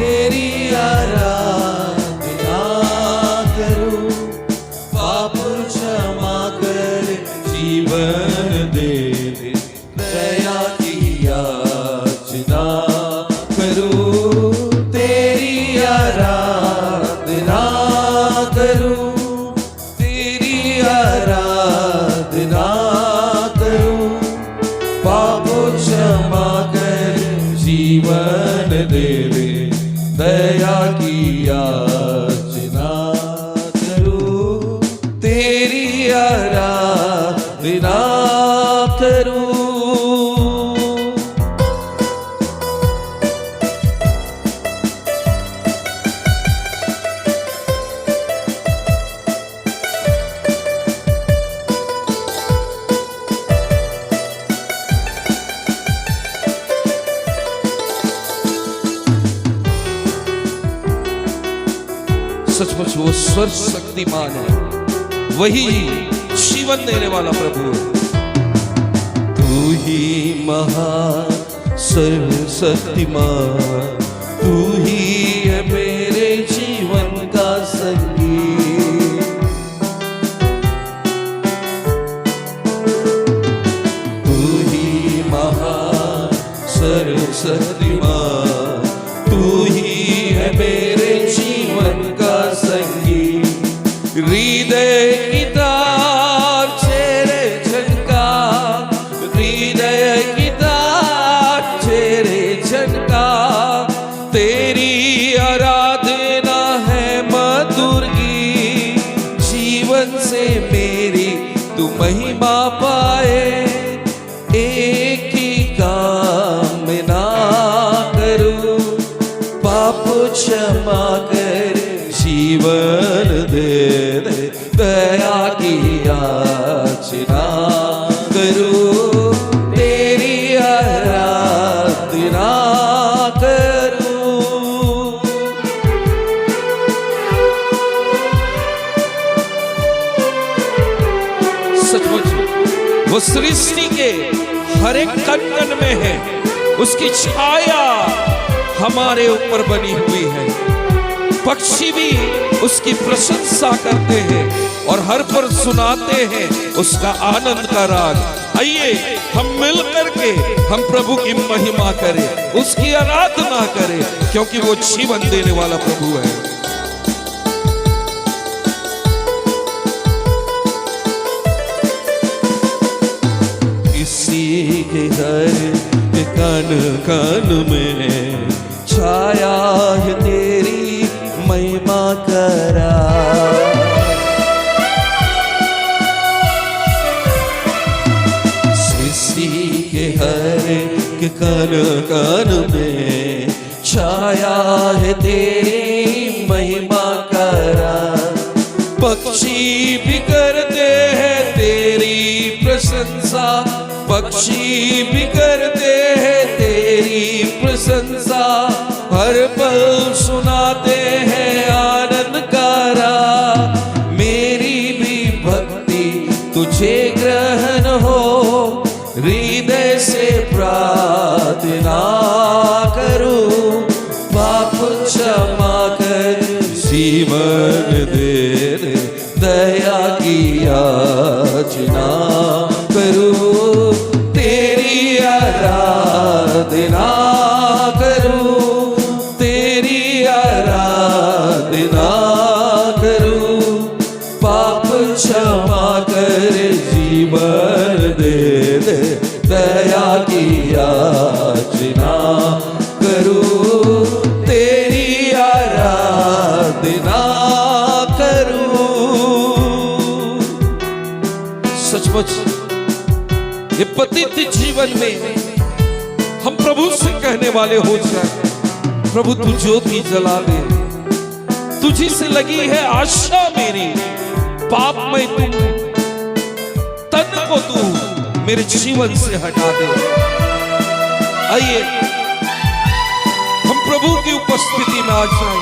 तेरी आराधना करूं, पाप क्षमा कर जीवन दे दे, दया की याचना करूं, तेरी आराधना करूं, तेरी आराधना करूं, पाप क्षमा कर जीवन दे दे, दया की याचना करूं, तेरी आराधना करूं। सचमुच वो सर्वशक्तिमान है, वही जीवन देने वाला प्रभु है। तू ही महान सर्वशक्तिमान, तू ही है मेरे जीवन का संगीत। तू ही महान सर्वशक्तिमान, तू ही है मेरे जीवन का संगीत। हृदय की तार चेहरे झनका, हृदय की तार चेहरे झनका, तेरी आराधना है मधुर गीत। जीवन से मेरी तू महिमा पाए, एक ही काम ना करूं, पाप क्षमा कर जीवन दे दे, दया की याचना करूं, तेरी आराधना करूं। सचमुच वो सृष्टि के हर एक कण में है, उसकी छाया हमारे ऊपर बनी हुई है। पक्षी भी उसकी प्रशंसा करते हैं और हर पर सुनाते हैं उसका आनंद का राग। आइए हम मिल करके हम प्रभु की महिमा करें, उसकी आराधना करें, क्योंकि वो जीवन देने वाला प्रभु है। किसी के घर कण कण में छाया है तेरी महिमा करा। सृष्टि के हर एक कण कण में छाया है तेरी महिमा करा। पक्षी भी करते हैं तेरी प्रशंसा, पक्षी भी करते हैं तेरी प्रशंसा, हर पल सुनाते हैं आनंद का राग। मेरी भी भक्ति तुझे ग्रहण हो, हृदय से प्रार्थना करूं, पाप क्षमा कर जीवन दे दे, दया की याचना करूं, तेरी आराधना करूं, तेरी आराधना करूं, पाप क्षमा कर जीवन दे दे, दया की याचना करूं, तेरी आराधना करूं। सचमुच ये पतित जीवन में हम प्रभु से कहने वाले हो जाए, प्रभु तू ज्योति जला दे, तुझी से लगी है आशा मेरी, पाप में तू तन को तू मेरे जीवन से हटा दे। आइए हम प्रभु की उपस्थिति में आ जाए,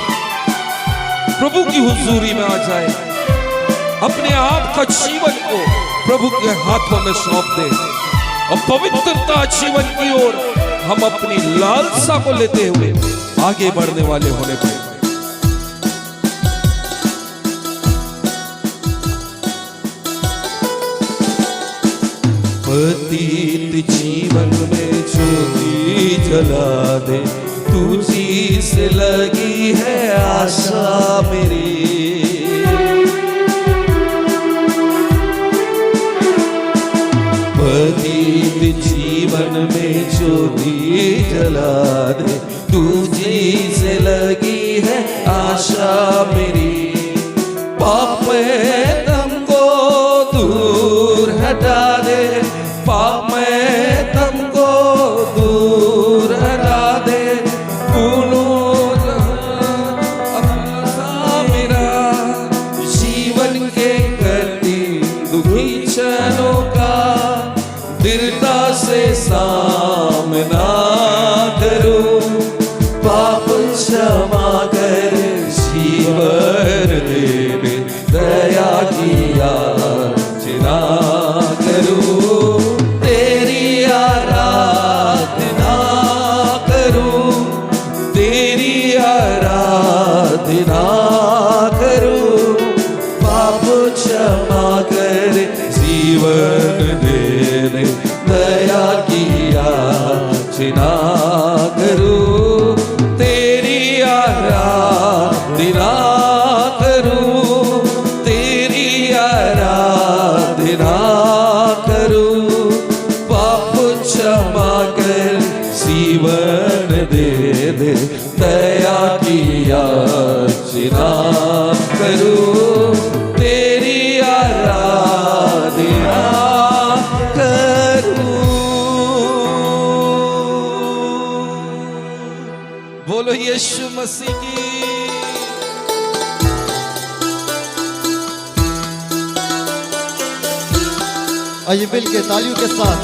प्रभु की हुजूरी में आ जाए, अपने आप का जीवन को प्रभु के हाथों में सौंप दे और पवित्रता जीवन की ओर हम अपनी लालसा को लेते हुए आगे बढ़ने वाले होने पाए। पतित जीवन में ज्योति जला दे, तुझी से लगी है आशा मेरी। पतित जीवन में ज्योति जला दे, तुझी से लगी है आशा मेरी। पाप में तुमको दूर हटा दे, पाप में तुमको दूर हटा दे। भूलो सा मेरा जीवन के कठिन दुखी क्षणों का दृढ़ता से सामना करूं। पाप क्षमा कर जीवन देवे, दया की याचना करूं। तेरी आराधना करूं, तेरी आराधना करूं। पाप क्षमा कर जीवन देवे, दया की याचना करूं। तेरी आराधना करूं, तेरी आराधना करूं। पाप क्षमा कर जीवन दे दे, दया की याचना करूं। तेरी आराधना करूं। बोलो यीशु मसीह की। आइए मिल के तालियों के साथ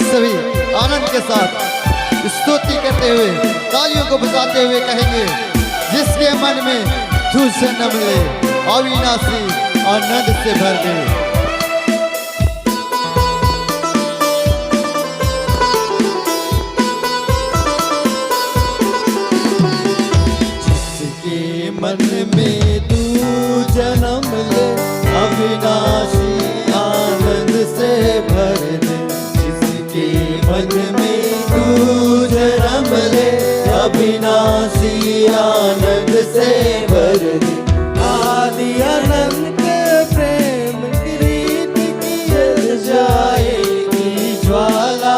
सभी आनंद के साथ स्तुति करते हुए तालियों को बजाते हुए कहेंगे, जिसके मन में तुझसे न मिले अविनाशी आनंद से भर दे। जिसके मन में तू जन्म ले अविनाशी आनंद से भर दे। मन में तू जन्म ले अविनाशी आनंद से भर दे। आदि अनंत प्रेम रीत की जल जाएगी ज्वाला।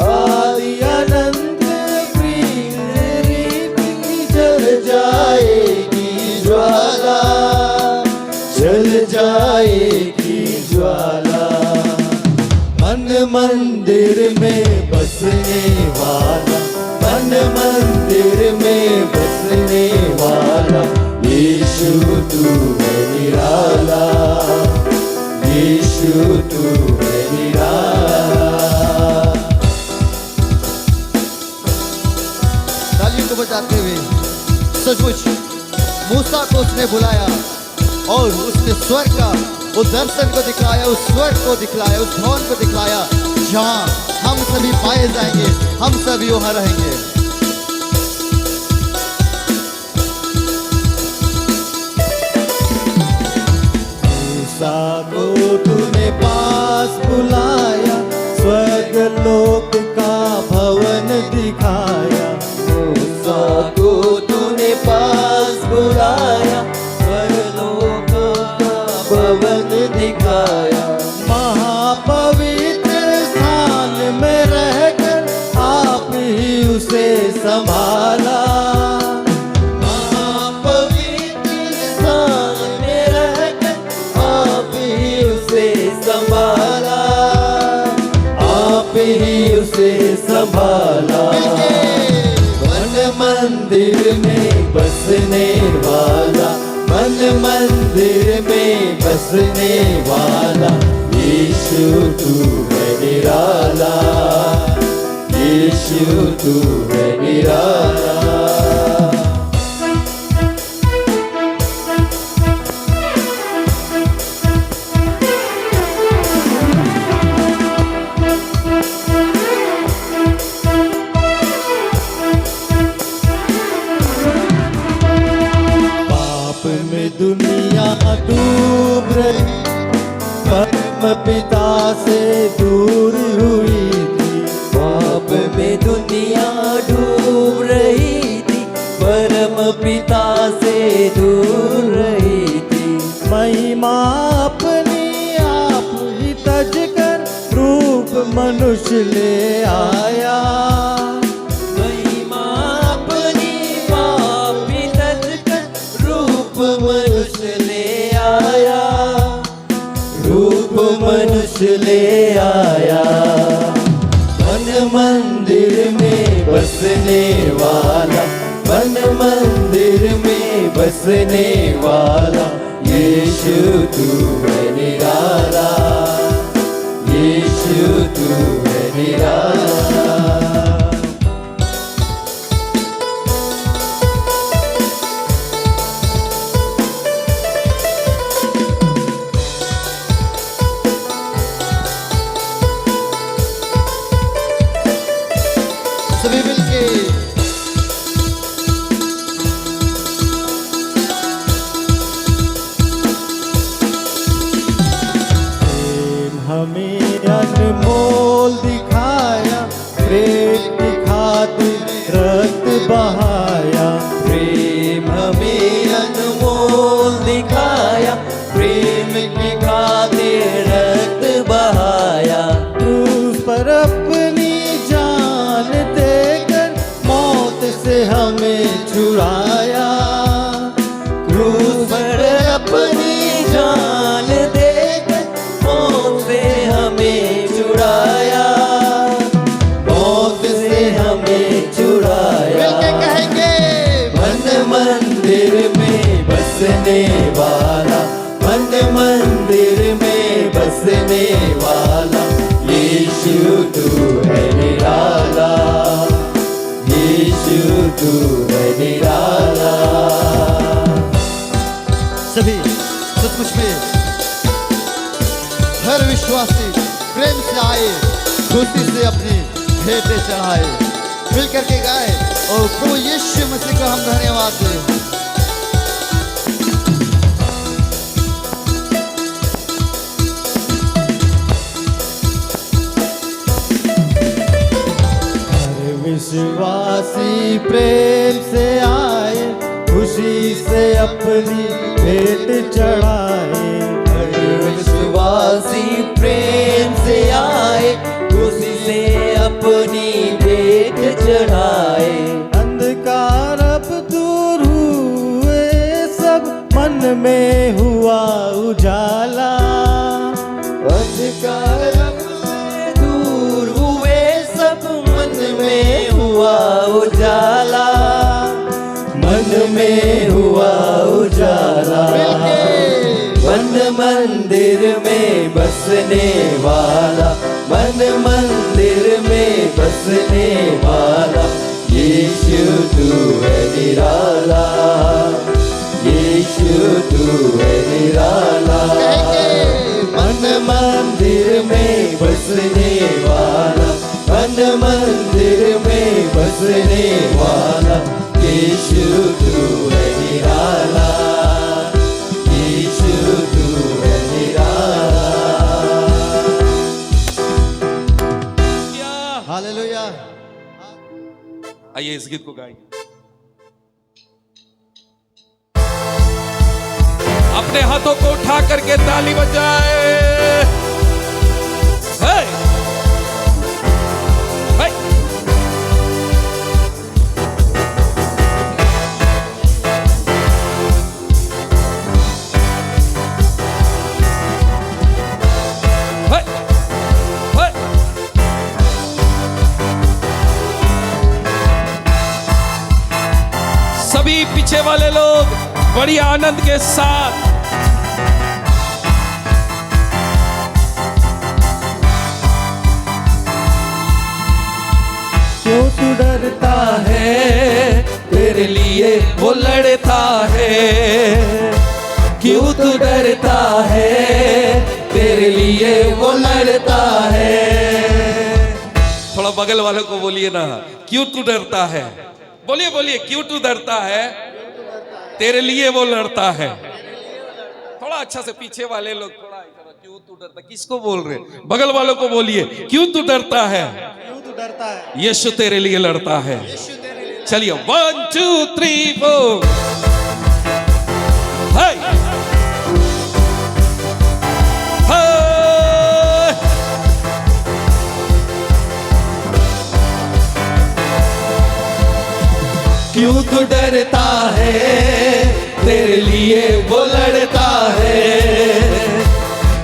आदि अनंत प्रेम रीत की जल जाएगी ज्वाला, जल जाएगी ज्वाला। मन मंदिर में बसने वाला, मन मंदिर में बसने वाला, यीशु तू है निराला, यीशु तू है निराला। तालियों को बजाते हुए सचमुच मूसा को उसने बुलाया और उसने स्वर्ग का उस दर्शन को दिखलाया, उस स्वर्ग को दिखलाया, उस भवन को दिखलाया जहाँ हम सभी पाए जाएंगे, हम सभी वहाँ रहेंगे। मूसा को तूने पास बुलाया, स्वर्ग लोक का भवन दिखाया। मूसा को तूने पास बुलाया, स्वर्ग लोक का भवन दिखाया। महापवित्र स्थान में रहकर आप ही उसे संभाला। महापवित्र स्थान में रहकर आप ही उसे संभाला, आप ही उसे संभाला। मन मंदिर में बसने वाला, मन मंदिर में बसने वाला, यीशु तू है निराला, यीशु तू है निराला। दुनिया डूब रही, परम पिता से दूर हुई थी। पाप में दुनिया डूब रही थी, परम पिता से दूर रही थी। महिमा अपनी आप ही तज कर रूप मनुष्य ले आया। मनुष्य ले आया, रूप मनुष्य ले आया। मन मंदिर में बसने वाला, मन मंदिर में बसने वाला, यीशु तू है निराला, यीशु तू है निराला। सभी मिलके प्रेम हमें अनमोल दिखाया, प्रेम की खातिर रक्त बहाया। प्रेम हमें अनमोल दिखाया, प्रेम की खातिर रक्त बहाया। क्रूस पर अपनी जान देकर मौत से हमें छुड़ाया। क्रूस पर अपनी जान देकर मौत से हमें छुड़ाया, मौत से हमें छुड़ाया। मिलके कहेंगे मन मंदिर में बसने वाला, मन मंदिर में बसने वाला, यीशु तू है निराला, यीशु तू है निराला। सभी सचमुच में हर विश्वासी प्रेम से आए, खुशी से अपनी भेंटें चढ़ाए, मिलकर के गाए और प्रभु यीशु मसीह को हम धन्यवाद दें। विश्वासी प्रेम से आए, खुशी से अपनी भेंट चढ़ाए। विश्वासी प्रेम से आए, खुशी से अपनी भेंट चढ़ाए। अंधकार अब दूर हुए सब, मन में हुआ उजाला। अंधकार अब दूर हुए सब, मन में हुआ उजाला, मन में हुआ उजाला। मन मंदिर में बसने वाला, मन मंदिर में बसने वाला, यीशु तू है निराला, यीशु तू है निराला, मन मंदिर में बसने वाला, मन मंदिर में बसने वाला, यीशु तू है निराला, यीशु तू है निराला। हालेलुया। आइए इस गीत को गाएंगे। अपने हाथों को उठा करके ताली बजाए। हे! हे! हे! हे! सभी पीछे वाले लोग बड़ी आनंद के साथ क्यों तू डरता है, तेरे लिए वो लड़ता है, क्यों तू डरता है, तेरे लिए वो लड़ता है। थोड़ा बगल वालों को बोलिए ना, क्यों तू डरता है? बोलिए बोलिए, क्यों तू डरता है? तेरे लिए वो लड़ता है। थोड़ा अच्छा से पीछे वाले लोग थोड़ा क्यों तू डरता, किसको बोल रहे? बगल वालों को बोलिए, क्यों तू डरता है? क्यों तू डरता है? यीशु तेरे लिए लड़ता है। चलिए 1 2 3 4। हाय हाय। क्यों तू डरता है, तेरे लिए वो लड़ता है,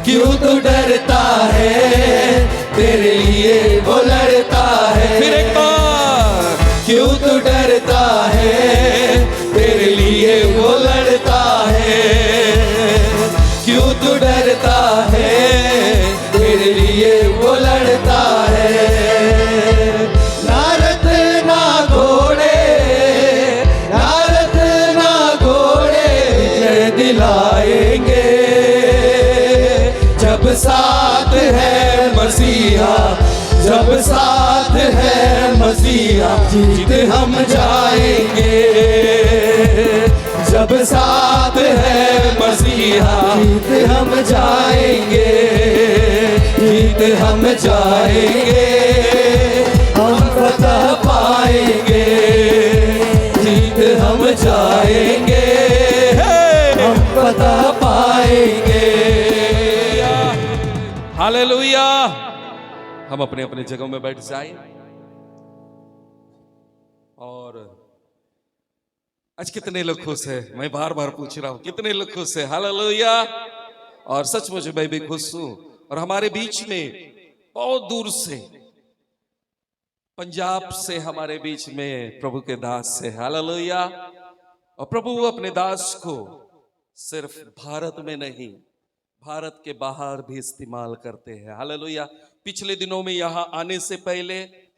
क्यों तू डरता है, तेरे लिए वो लड़ता है। फिर एक बार, क्यों तू डरता है, तेरे लिए वो लड़ता है, क्यों तू डरता है, तेरे लिए वो लड़ता है। ना रथ ना घोड़े, ना रथ ना घोड़े विजय दिलाएंगे, जब साथ है मसीहा, जब साथ है मसीहा, जीत हम जाएंगे, जब साथ है मसीहा, जीत हम जाएंगे, जीत हम जाएंगे, हम फतह पाएंगे, जीत हम जाएंगे, हम फतह पाएंगे। हालेलुया। हम अपने अपने जगहों में बैठ जाएं। और आज कितने लोग खुश हैं? मैं बार बार पूछ रहा हूं, कितने लोग खुश हैं? हालेलुया। और सचमुच मैं भी खुश हूं। और हमारे बीच में बहुत दूर से, पंजाब से हमारे बीच में प्रभु के दास है। हालेलुया। और प्रभु अपने दास को सिर्फ भारत में नहीं, भारत के बाहर भी इस्तेमाल करते हैं। हालेलुया। पिछले दिनों में यहाँ आने से पहले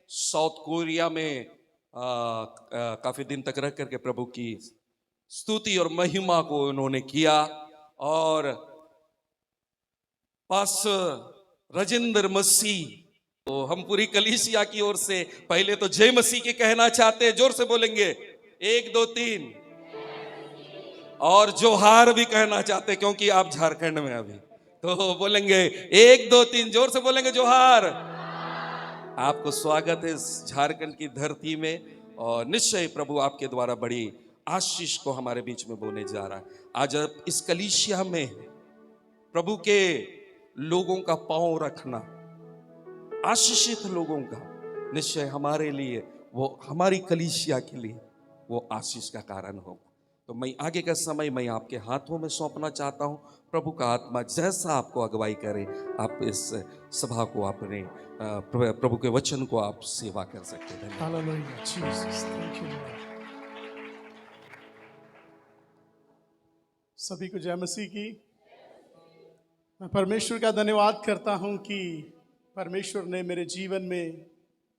साउथ कोरिया में काफी दिन तक रह करके प्रभु की स्तुति और महिमा को उन्होंने किया। और पास्टर राजेंद्र मसीह, तो हम पूरी कलीसिया की ओर से पहले तो जय मसीह के कहना चाहते हैं। जोर से बोलेंगे 1 2 3। और जोहार भी कहना चाहते क्योंकि आप झारखंड में अभी, तो बोलेंगे 1 2 3। जोर से बोलेंगे जोहार। आपको स्वागत है इस झारखंड की धरती में। और निश्चय प्रभु आपके द्वारा बड़ी आशीष को हमारे बीच में बोने जा रहा है। आज इस कलीसिया में प्रभु के लोगों का पांव रखना, आशीषित लोगों का, निश्चय हमारे लिए, वो हमारी कलीसिया के लिए वो आशीष का कारण होगा। तो मैं आगे का समय मैं आपके हाथों में सौंपना चाहता हूं। प्रभु का आत्मा जैसा आपको अगुवाई करे, आप इस सभा को अपने प्रभु के वचन को आप सेवा कर सकते हैं। Hallelujah, Jesus. Thank you, Lord. सभी को जय मसीह की। मैं परमेश्वर का धन्यवाद करता हूं कि परमेश्वर ने मेरे जीवन में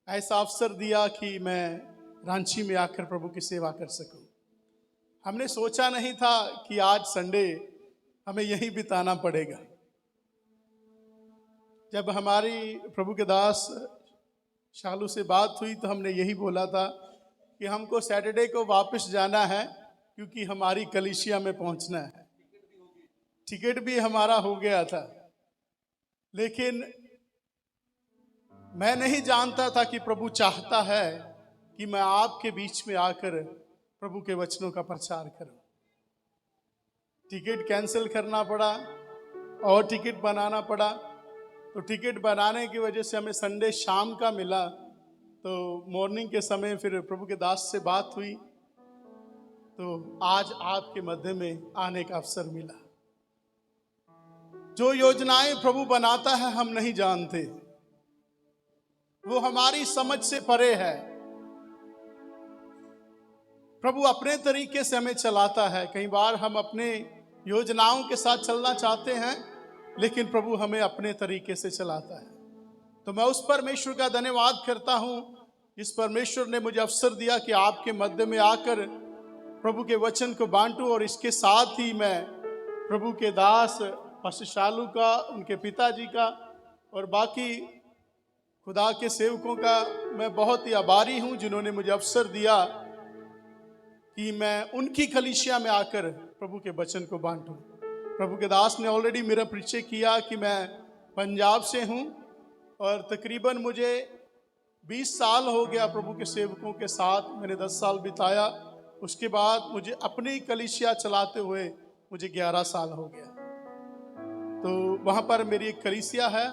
ऐसा अवसर दिया कि मैं रांची में आकर प्रभु की सेवा कर सकूं। हमने सोचा नहीं था कि आज संडे हमें यहीं बिताना पड़ेगा। जब हमारी प्रभु के दास शालू से बात हुई तो हमने यही बोला था कि हमको सैटरडे को वापस जाना है, क्योंकि हमारी कलीसिया में पहुंचना है। टिकट भी हमारा हो गया था, लेकिन मैं नहीं जानता था कि प्रभु चाहता है कि मैं आपके बीच में आकर प्रभु के वचनों का प्रचार करूं। टिकट कैंसिल करना पड़ा और टिकट बनाना पड़ा। तो टिकट बनाने की वजह से हमें संडे शाम का मिला। तो मॉर्निंग के समय फिर प्रभु के दास से बात हुई, तो आज आपके मध्य में आने का अवसर मिला। जो योजनाएं प्रभु बनाता है हम नहीं जानते, वो हमारी समझ से परे है। प्रभु अपने तरीके से हमें चलाता है। कई बार हम अपने योजनाओं के साथ चलना चाहते हैं, लेकिन प्रभु हमें अपने तरीके से चलाता है। तो मैं उस परमेश्वर का धन्यवाद करता हूं, जिस परमेश्वर ने मुझे अवसर दिया कि आपके मध्य में आकर प्रभु के वचन को बांटूं। और इसके साथ ही मैं प्रभु के दास पास्टर शालू का, उनके पिताजी का और बाकी खुदा के सेवकों का मैं बहुत ही आभारी हूं, जिन्होंने मुझे अवसर दिया कि मैं उनकी कलीसिया में आकर प्रभु के वचन को बांटूं। प्रभु के दास ने ऑलरेडी मेरा परिचय किया कि मैं पंजाब से हूं और तकरीबन मुझे 20 साल हो गया प्रभु के सेवकों के साथ। मैंने 10 साल बिताया। उसके बाद मुझे अपनी कलीसिया चलाते हुए मुझे 11 साल हो गया। तो वहाँ पर मेरी एक कलीसिया है,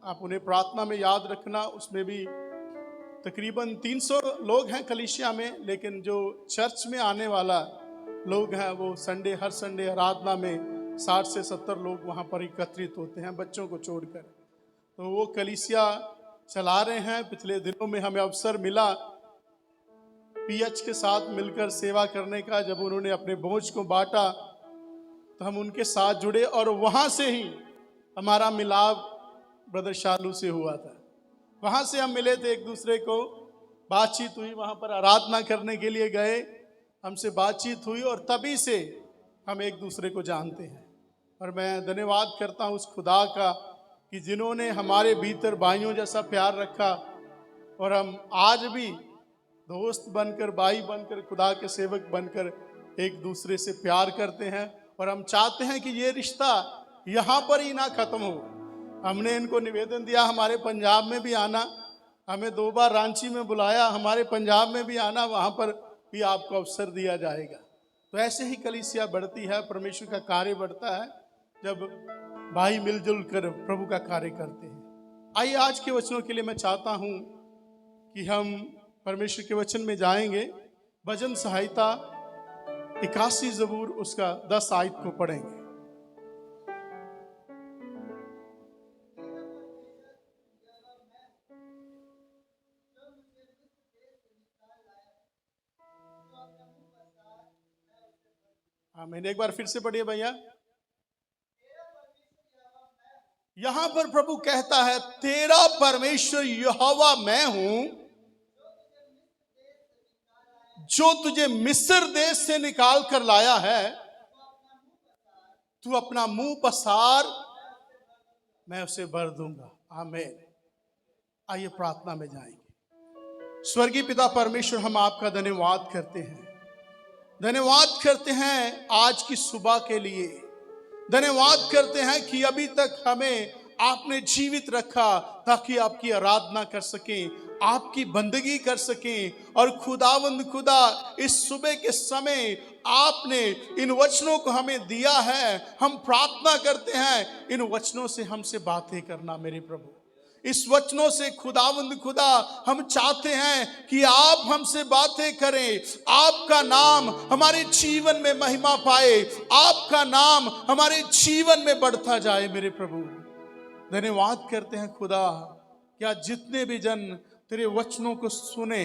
आप उन्हें प्रार्थना में याद रखना। उसमें भी तकरीबन 300 लोग हैं कलीसिया में, लेकिन जो चर्च में आने वाला लोग हैं वो हर संडे आराधना में 60 से 70 लोग वहाँ पर एकत्रित होते हैं, बच्चों को छोड़कर। तो वो कलीसिया चला रहे हैं। पिछले दिनों में हमें अवसर मिला पीएच के साथ मिलकर सेवा करने का। जब उन्होंने अपने बोझ को बांटा तो हम उनके साथ जुड़े और वहाँ से ही हमारा मिलाप ब्रदर शालू से हुआ था। वहाँ से हम मिले थे, एक दूसरे को बातचीत हुई। वहाँ पर आराधना करने के लिए गए, हमसे बातचीत हुई और तभी से हम एक दूसरे को जानते हैं। और मैं धन्यवाद करता हूँ उस खुदा का कि जिन्होंने हमारे भीतर भाइयों जैसा प्यार रखा और हम आज भी दोस्त बनकर, भाई बनकर, खुदा के सेवक बनकर एक दूसरे से प्यार करते हैं। और हम चाहते हैं कि ये रिश्ता यहाँ पर ही ना खत्म हो। हमने इनको निवेदन दिया हमारे पंजाब में भी आना, हमें 2 बार रांची में बुलाया, हमारे पंजाब में भी आना, वहाँ पर भी आपको अवसर दिया जाएगा। तो ऐसे ही कलीसिया बढ़ती है, परमेश्वर का कार्य बढ़ता है जब भाई मिलजुल कर प्रभु का कार्य करते हैं। आइए आज के वचनों के लिए मैं चाहता हूँ कि हम परमेश्वर के वचन में जाएंगे। भजन संहिता 81 ज़बूर उसका 10 आयत को पढ़ेंगे। आमीन। एक बार फिर से पढ़िए भैया। यहां पर प्रभु कहता है, तेरा परमेश्वर यहोवा मैं हूं, जो तुझे मिस्र देश से निकाल कर लाया है। तू अपना मुंह पसार, मैं उसे भर दूंगा। आमीन। आइए प्रार्थना में जाएंगे। स्वर्गीय पिता परमेश्वर, हम आपका धन्यवाद करते हैं, धन्यवाद करते हैं आज की सुबह के लिए। धन्यवाद करते हैं कि अभी तक हमें आपने जीवित रखा ताकि आपकी आराधना कर सकें, आपकी बंदगी कर सकें। और खुदावंद खुदा, इस सुबह के समय आपने इन वचनों को हमें दिया है। हम प्रार्थना करते हैं इन वचनों से हमसे बातें करना मेरे प्रभु। इस वचनों से खुदावंद खुदा हम चाहते हैं कि आप हमसे बातें करें, आपका नाम हमारे जीवन में महिमा पाए, आपका नाम हमारे जीवन में बढ़ता जाए मेरे प्रभु। धन्यवाद करते हैं खुदा, क्या जितने भी जन तेरे वचनों को सुने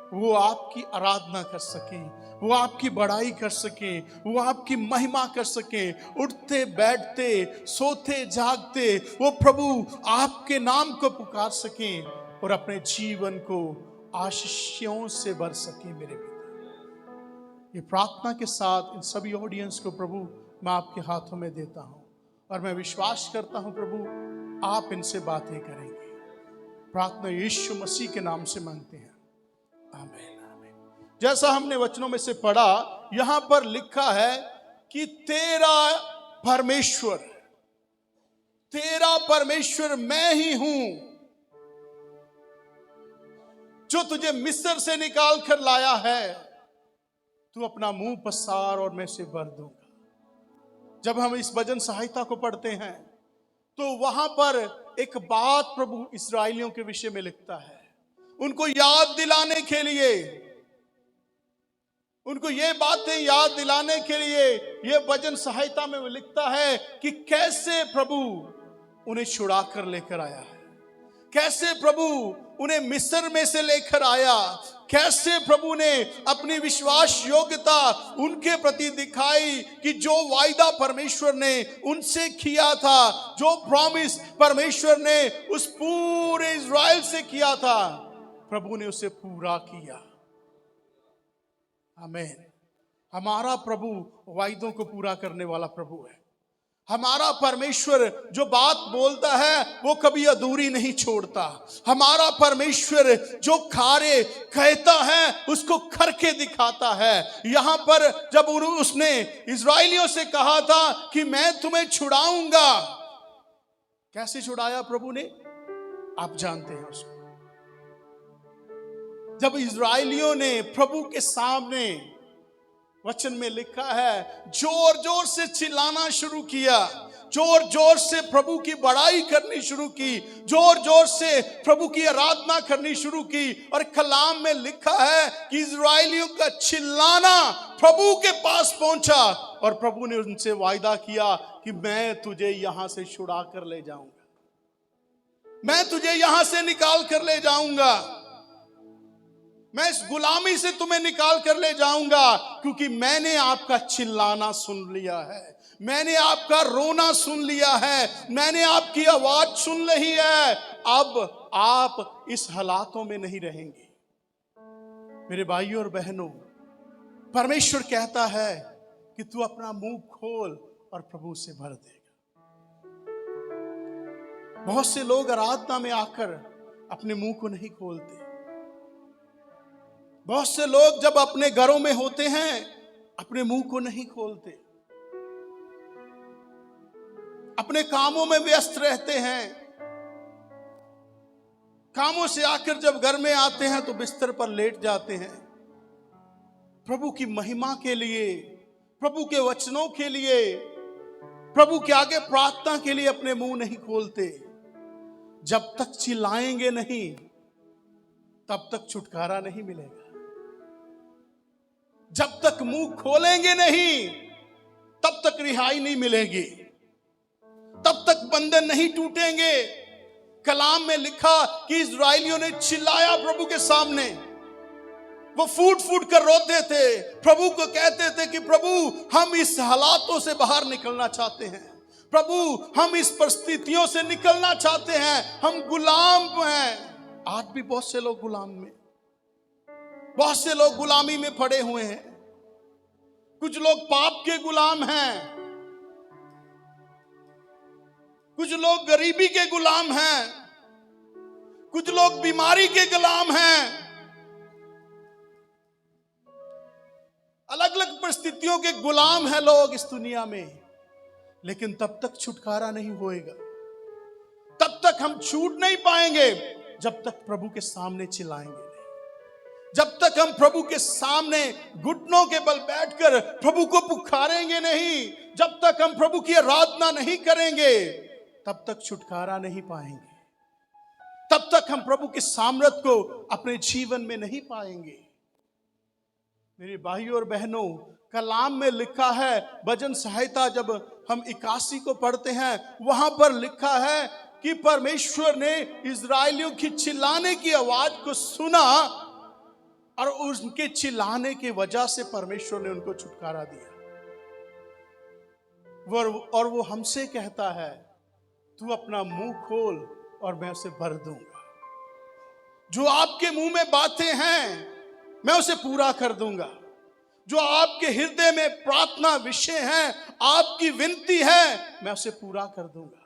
वो आपकी आराधना कर सकें, वो आपकी बड़ाई कर सकें, वो आपकी महिमा कर सकें। उठते बैठते, सोते जागते वो प्रभु आपके नाम को पुकार सकें और अपने जीवन को आशीषों से भर सकें मेरे पिता। ये प्रार्थना के साथ इन सभी ऑडियंस को प्रभु मैं आपके हाथों में देता हूँ और मैं विश्वास करता हूँ प्रभु आप इनसे बातें करेंगे। प्रार्थना यीशु मसीह के नाम से मांगते हैं, आमीन आमीन। जैसा हमने वचनों में से पढ़ा, यहां पर लिखा है कि तेरा परमेश्वर मैं ही हूं जो तुझे मिस्र से निकाल कर लाया है। तू अपना मुंह पसार और मैं उसे भर दूंगा। जब हम इस भजन सहायता को पढ़ते हैं तो वहां पर एक बात प्रभु इस्राएलियों के विषय में लिखता है, उनको याद दिलाने के लिए, उनको ये बातें याद दिलाने के लिए ये भजन सहायता में वो लिखता है कि कैसे प्रभु उन्हें छुड़ा कर लेकर आया है, कैसे प्रभु उन्हें मिस्र में से लेकर आया, कैसे प्रभु ने अपनी विश्वास योग्यता उनके प्रति दिखाई कि जो वायदा परमेश्वर ने उनसे किया था, जो प्रॉमिस परमेश्वर ने उस पूरे इज़राइल से किया था, प्रभु ने उसे पूरा किया। आमीन। हमारा प्रभु वायदों को पूरा करने वाला प्रभु है। हमारा परमेश्वर जो बात बोलता है वो कभी अधूरी नहीं छोड़ता। हमारा परमेश्वर जो कार्य कहता है उसको करके दिखाता है। यहां पर जब उसने इस्राएलियों से कहा था कि मैं तुम्हें छुड़ाऊंगा, कैसे छुड़ाया प्रभु ने आप जानते हैं उसको। जब इस्राएलियों ने प्रभु के सामने, वचन में लिखा है, जोर जोर से चिल्लाना शुरू किया, जोर जोर से प्रभु की बड़ाई करनी शुरू की, जोर जोर से प्रभु की आराधना करनी शुरू की, और कलाम में लिखा है कि इस्राएलियों का चिल्लाना प्रभु के पास पहुंचा और प्रभु ने उनसे वायदा किया कि मैं तुझे यहां से छुड़ा कर ले जाऊंगा, मैं तुझे यहां से निकाल कर ले जाऊंगा, मैं इस गुलामी से तुम्हें निकाल कर ले जाऊंगा, क्योंकि मैंने आपका चिल्लाना सुन लिया है, मैंने आपका रोना सुन लिया है, मैंने आपकी आवाज सुन ली है। अब आप इस हालातों में नहीं रहेंगे। मेरे भाइयों और बहनों, परमेश्वर कहता है कि तू अपना मुंह खोल और प्रभु से भर देगा। बहुत से लोग आराधना में आकर अपने मुंह को नहीं खोलते। बहुत से लोग जब अपने घरों में होते हैं अपने मुंह को नहीं खोलते, अपने कामों में व्यस्त रहते हैं। कामों से आकर जब घर में आते हैं तो बिस्तर पर लेट जाते हैं। प्रभु की महिमा के लिए, प्रभु के वचनों के लिए, प्रभु के आगे प्रार्थना के लिए अपने मुंह नहीं खोलते। जब तक चिल्लाएंगे नहीं तब तक छुटकारा नहीं मिलेगा। जब तक मुंह खोलेंगे नहीं तब तक रिहाई नहीं मिलेगी, तब तक बंधन नहीं टूटेंगे। कलाम में लिखा कि इस्राएलियों ने चिल्लाया प्रभु के सामने, वो फूट फूट कर रोते थे, प्रभु को कहते थे कि प्रभु हम इस हालातों से बाहर निकलना चाहते हैं, प्रभु हम इस परिस्थितियों से निकलना चाहते हैं, हम गुलाम हैं। आज भी बहुत से लोग गुलाम में, बहुत से लोग गुलामी में पड़े हुए हैं। कुछ लोग पाप के गुलाम हैं, कुछ लोग गरीबी के गुलाम हैं, कुछ लोग बीमारी के गुलाम हैं। अलग अलग परिस्थितियों के गुलाम हैं लोग इस दुनिया में। लेकिन तब तक छुटकारा नहीं होएगा, तब तक हम छूट नहीं पाएंगे जब तक प्रभु के सामने चिल्लाएंगे, जब तक हम प्रभु के सामने घुटनों के बल बैठकर प्रभु को पुकारेंगे नहीं, जब तक हम प्रभु की आराधना नहीं करेंगे तब तक छुटकारा नहीं पाएंगे, तब तक हम प्रभु की सामर्थ को अपने जीवन में नहीं पाएंगे। मेरे भाइयों और बहनों, कलाम में लिखा है, भजन सहायता जब हम 81 को पढ़ते हैं वहां पर लिखा है कि परमेश्वर ने इस्राएलियों की चिल्लाने की आवाज को सुना और उनके चिल्लाने की वजह से परमेश्वर ने उनको छुटकारा दिया। और वो हमसे कहता है, तू अपना मुंह खोल और मैं उसे भर दूंगा। जो आपके मुंह में बातें हैं मैं उसे पूरा कर दूंगा। जो आपके हृदय में प्रार्थना विषय है, आपकी विनती है, मैं उसे पूरा कर दूंगा।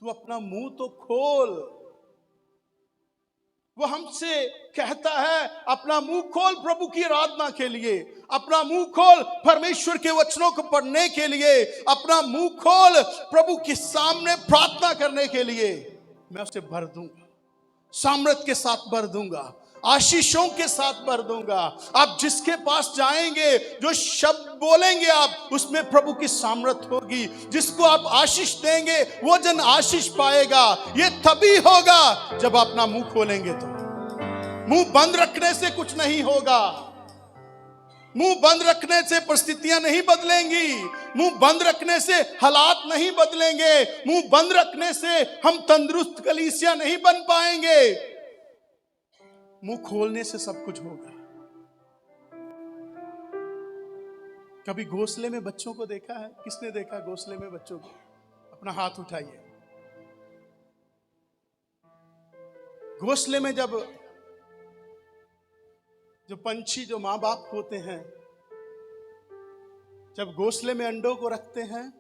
तू अपना मुंह तो खोल। वो हमसे कहता है अपना मुंह खोल प्रभु की आराधना के लिए, अपना मुंह खोल परमेश्वर के वचनों को पढ़ने के लिए, अपना मुंह खोल प्रभु के सामने प्रार्थना करने के लिए। मैं उसे भर दूंगा, सामर्थ के साथ भर दूंगा, आशीषों के साथ भर दूंगा। आप जिसके पास जाएंगे, जो शब्द बोलेंगे आप, उसमें प्रभु की सामर्थ होगी। जिसको आप आशीष देंगे वो जन आशीष पाएगा। ये तभी होगा जब अपना मुंह खोलेंगे। तो मुंह बंद रखने से कुछ नहीं होगा। मुंह बंद रखने से परिस्थितियां नहीं बदलेंगी। मुंह बंद रखने से हालात नहीं बदलेंगे। मुंह बंद रखने से हम तंदुरुस्त कलीसिया नहीं बन पाएंगे। मुंह खोलने से सब कुछ होगा। कभी घोंसले में बच्चों को देखा है? किसने देखा घोंसले में बच्चों को? अपना हाथ उठाइए। घोंसले में जब पंछी, जो मां बाप होते हैं, जब घोंसले में अंडों को रखते हैं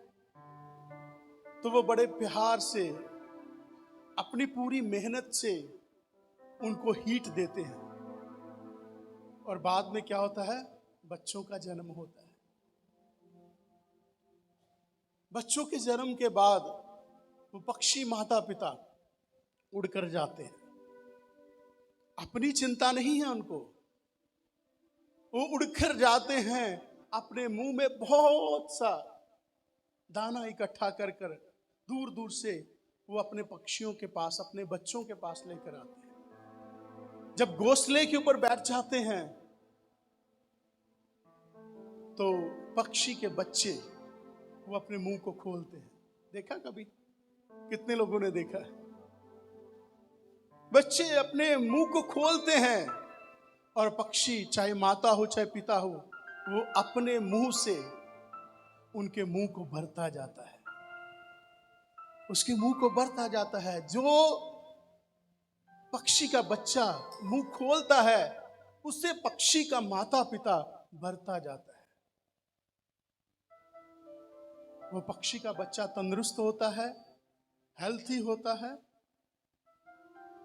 तो वो बड़े प्यार से अपनी पूरी मेहनत से उनको हीट देते हैं। और बाद में क्या होता है? बच्चों का जन्म होता है। बच्चों के जन्म के बाद वो पक्षी माता पिता उड़कर जाते हैं। अपनी चिंता नहीं है उनको। वो उड़कर जाते हैं, अपने मुंह में बहुत सा दाना इकट्ठा कर कर दूर दूर से वो अपने पक्षियों के पास, अपने बच्चों के पास लेकर आते हैं। जब घोंसले के ऊपर बैठ जाते हैं तो पक्षी के बच्चे वो अपने मुंह को खोलते हैं। देखा कभी? कितने लोगों ने देखा है? बच्चे अपने मुंह को खोलते हैं और पक्षी, चाहे माता हो चाहे पिता हो, वो अपने मुंह से उनके मुंह को भरता जाता है, उसके मुंह को भरता जाता है। जो पक्षी का बच्चा मुंह खोलता है उससे पक्षी का माता पिता भरता जाता है। वो पक्षी का बच्चा तंदुरुस्त होता है, हेल्थी होता है,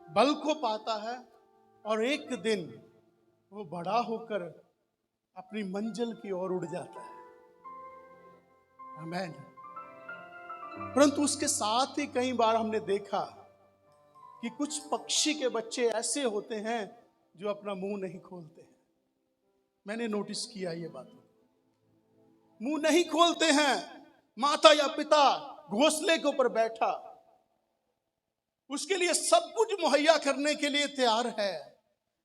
बल को पाता है और एक दिन वो बड़ा होकर अपनी मंजिल की ओर उड़ जाता है। आमीन। परंतु उसके साथ ही कई बार हमने देखा कि कुछ पक्षी के बच्चे ऐसे होते हैं जो अपना मुंह नहीं खोलते हैं। मैंने नोटिस किया ये बात। मुंह नहीं खोलते हैं। माता या पिता घोंसले के ऊपर बैठा, उसके लिए सब कुछ मुहैया करने के लिए तैयार है,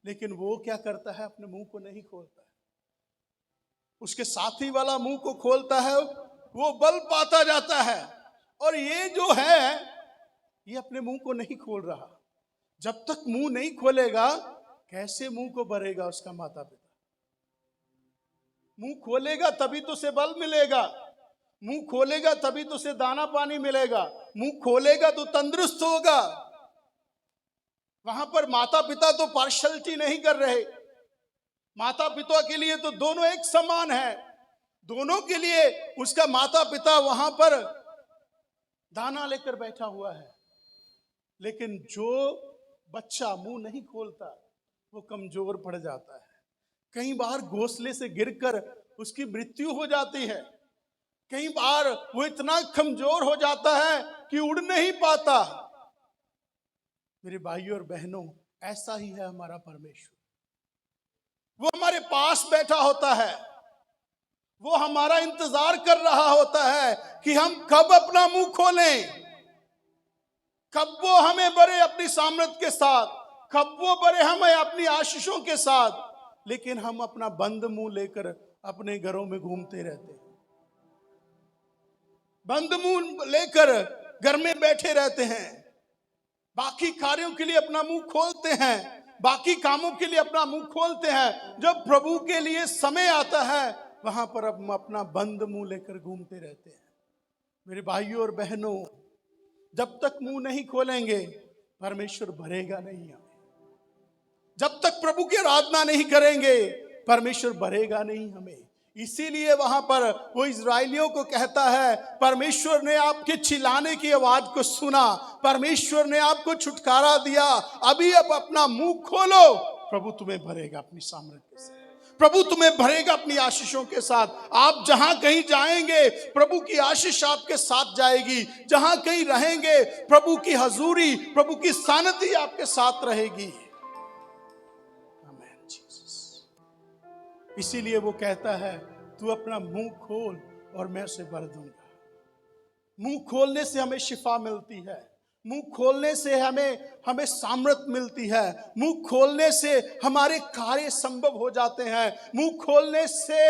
लेकिन वो क्या करता है? अपने मुंह को नहीं खोलता है। उसके साथी वाला मुंह को खोलता है, वो बल पाता जाता है। और ये जो है, ये अपने मुंह को नहीं खोल रहा। जब तक मुंह नहीं खोलेगा, कैसे मुंह को भरेगा उसका माता पिता? मुंह खोलेगा तभी तो उसे बल मिलेगा। मुंह खोलेगा तभी तो उसे दाना पानी मिलेगा। मुंह खोलेगा तो तंदुरुस्त होगा। वहां पर माता पिता तो पार्शलिटी नहीं कर रहे। माता पिता के लिए तो दोनों एक समान है। दोनों के लिए उसका माता पिता वहां पर दाना लेकर बैठा हुआ है। लेकिन जो बच्चा मुंह नहीं खोलता वो कमजोर पड़ जाता है। कई बार घोंसले से गिरकर उसकी मृत्यु हो जाती है। कई बार वो इतना कमजोर हो जाता है कि उड़ नहीं पाता। मेरे भाइयों और बहनों, ऐसा ही है हमारा परमेश्वर। वो हमारे पास बैठा होता है, वो हमारा इंतजार कर रहा होता है कि हम कब अपना मुंह खोलें, कब वो हमें भरे अपनी सामर्थ के साथ, कब वो भरे हमें अपनी आशीषों के साथ। लेकिन हम अपना बंद मुंह लेकर अपने घरों में घूमते रहते हैं। बंद मुंह लेकर घर में बैठे रहते हैं। बाकी कार्यों के लिए अपना मुंह खोलते हैं, बाकी कामों के लिए अपना मुंह खोलते हैं। जब प्रभु के लिए समय आता है, वहां पर हम अपना बंद मुंह लेकर घूमते रहते हैं। मेरे भाइयों और बहनों, जब तक मुंह नहीं खोलेंगे परमेश्वर भरेगा नहीं हमें। जब तक प्रभु की आराधना नहीं करेंगे परमेश्वर भरेगा नहीं हमें। इसीलिए वहां पर वो इजराइलियों को कहता है, परमेश्वर ने आपके चिल्लाने की आवाज को सुना, परमेश्वर ने आपको छुटकारा दिया, अभी अब अपना मुंह खोलो, प्रभु तुम्हें भरेगा अपनी सामर्थ्य से, प्रभु तुम्हें भरेगा अपनी आशीषों के साथ। आप जहां कहीं जाएंगे प्रभु की आशीष आपके साथ जाएगी, जहां कहीं रहेंगे प्रभु की हजूरी, प्रभु की सानिध्य आपके साथ रहेगी। आमीन जीसस। इसीलिए वो कहता है, तू अपना मुंह खोल और मैं उसे भर दूंगा। मुंह खोलने से हमें शिफा मिलती है, मुंह खोलने से हमें सामर्थ्य मिलती है, मुंह खोलने से हमारे कार्य संभव हो जाते हैं, मुंह खोलने से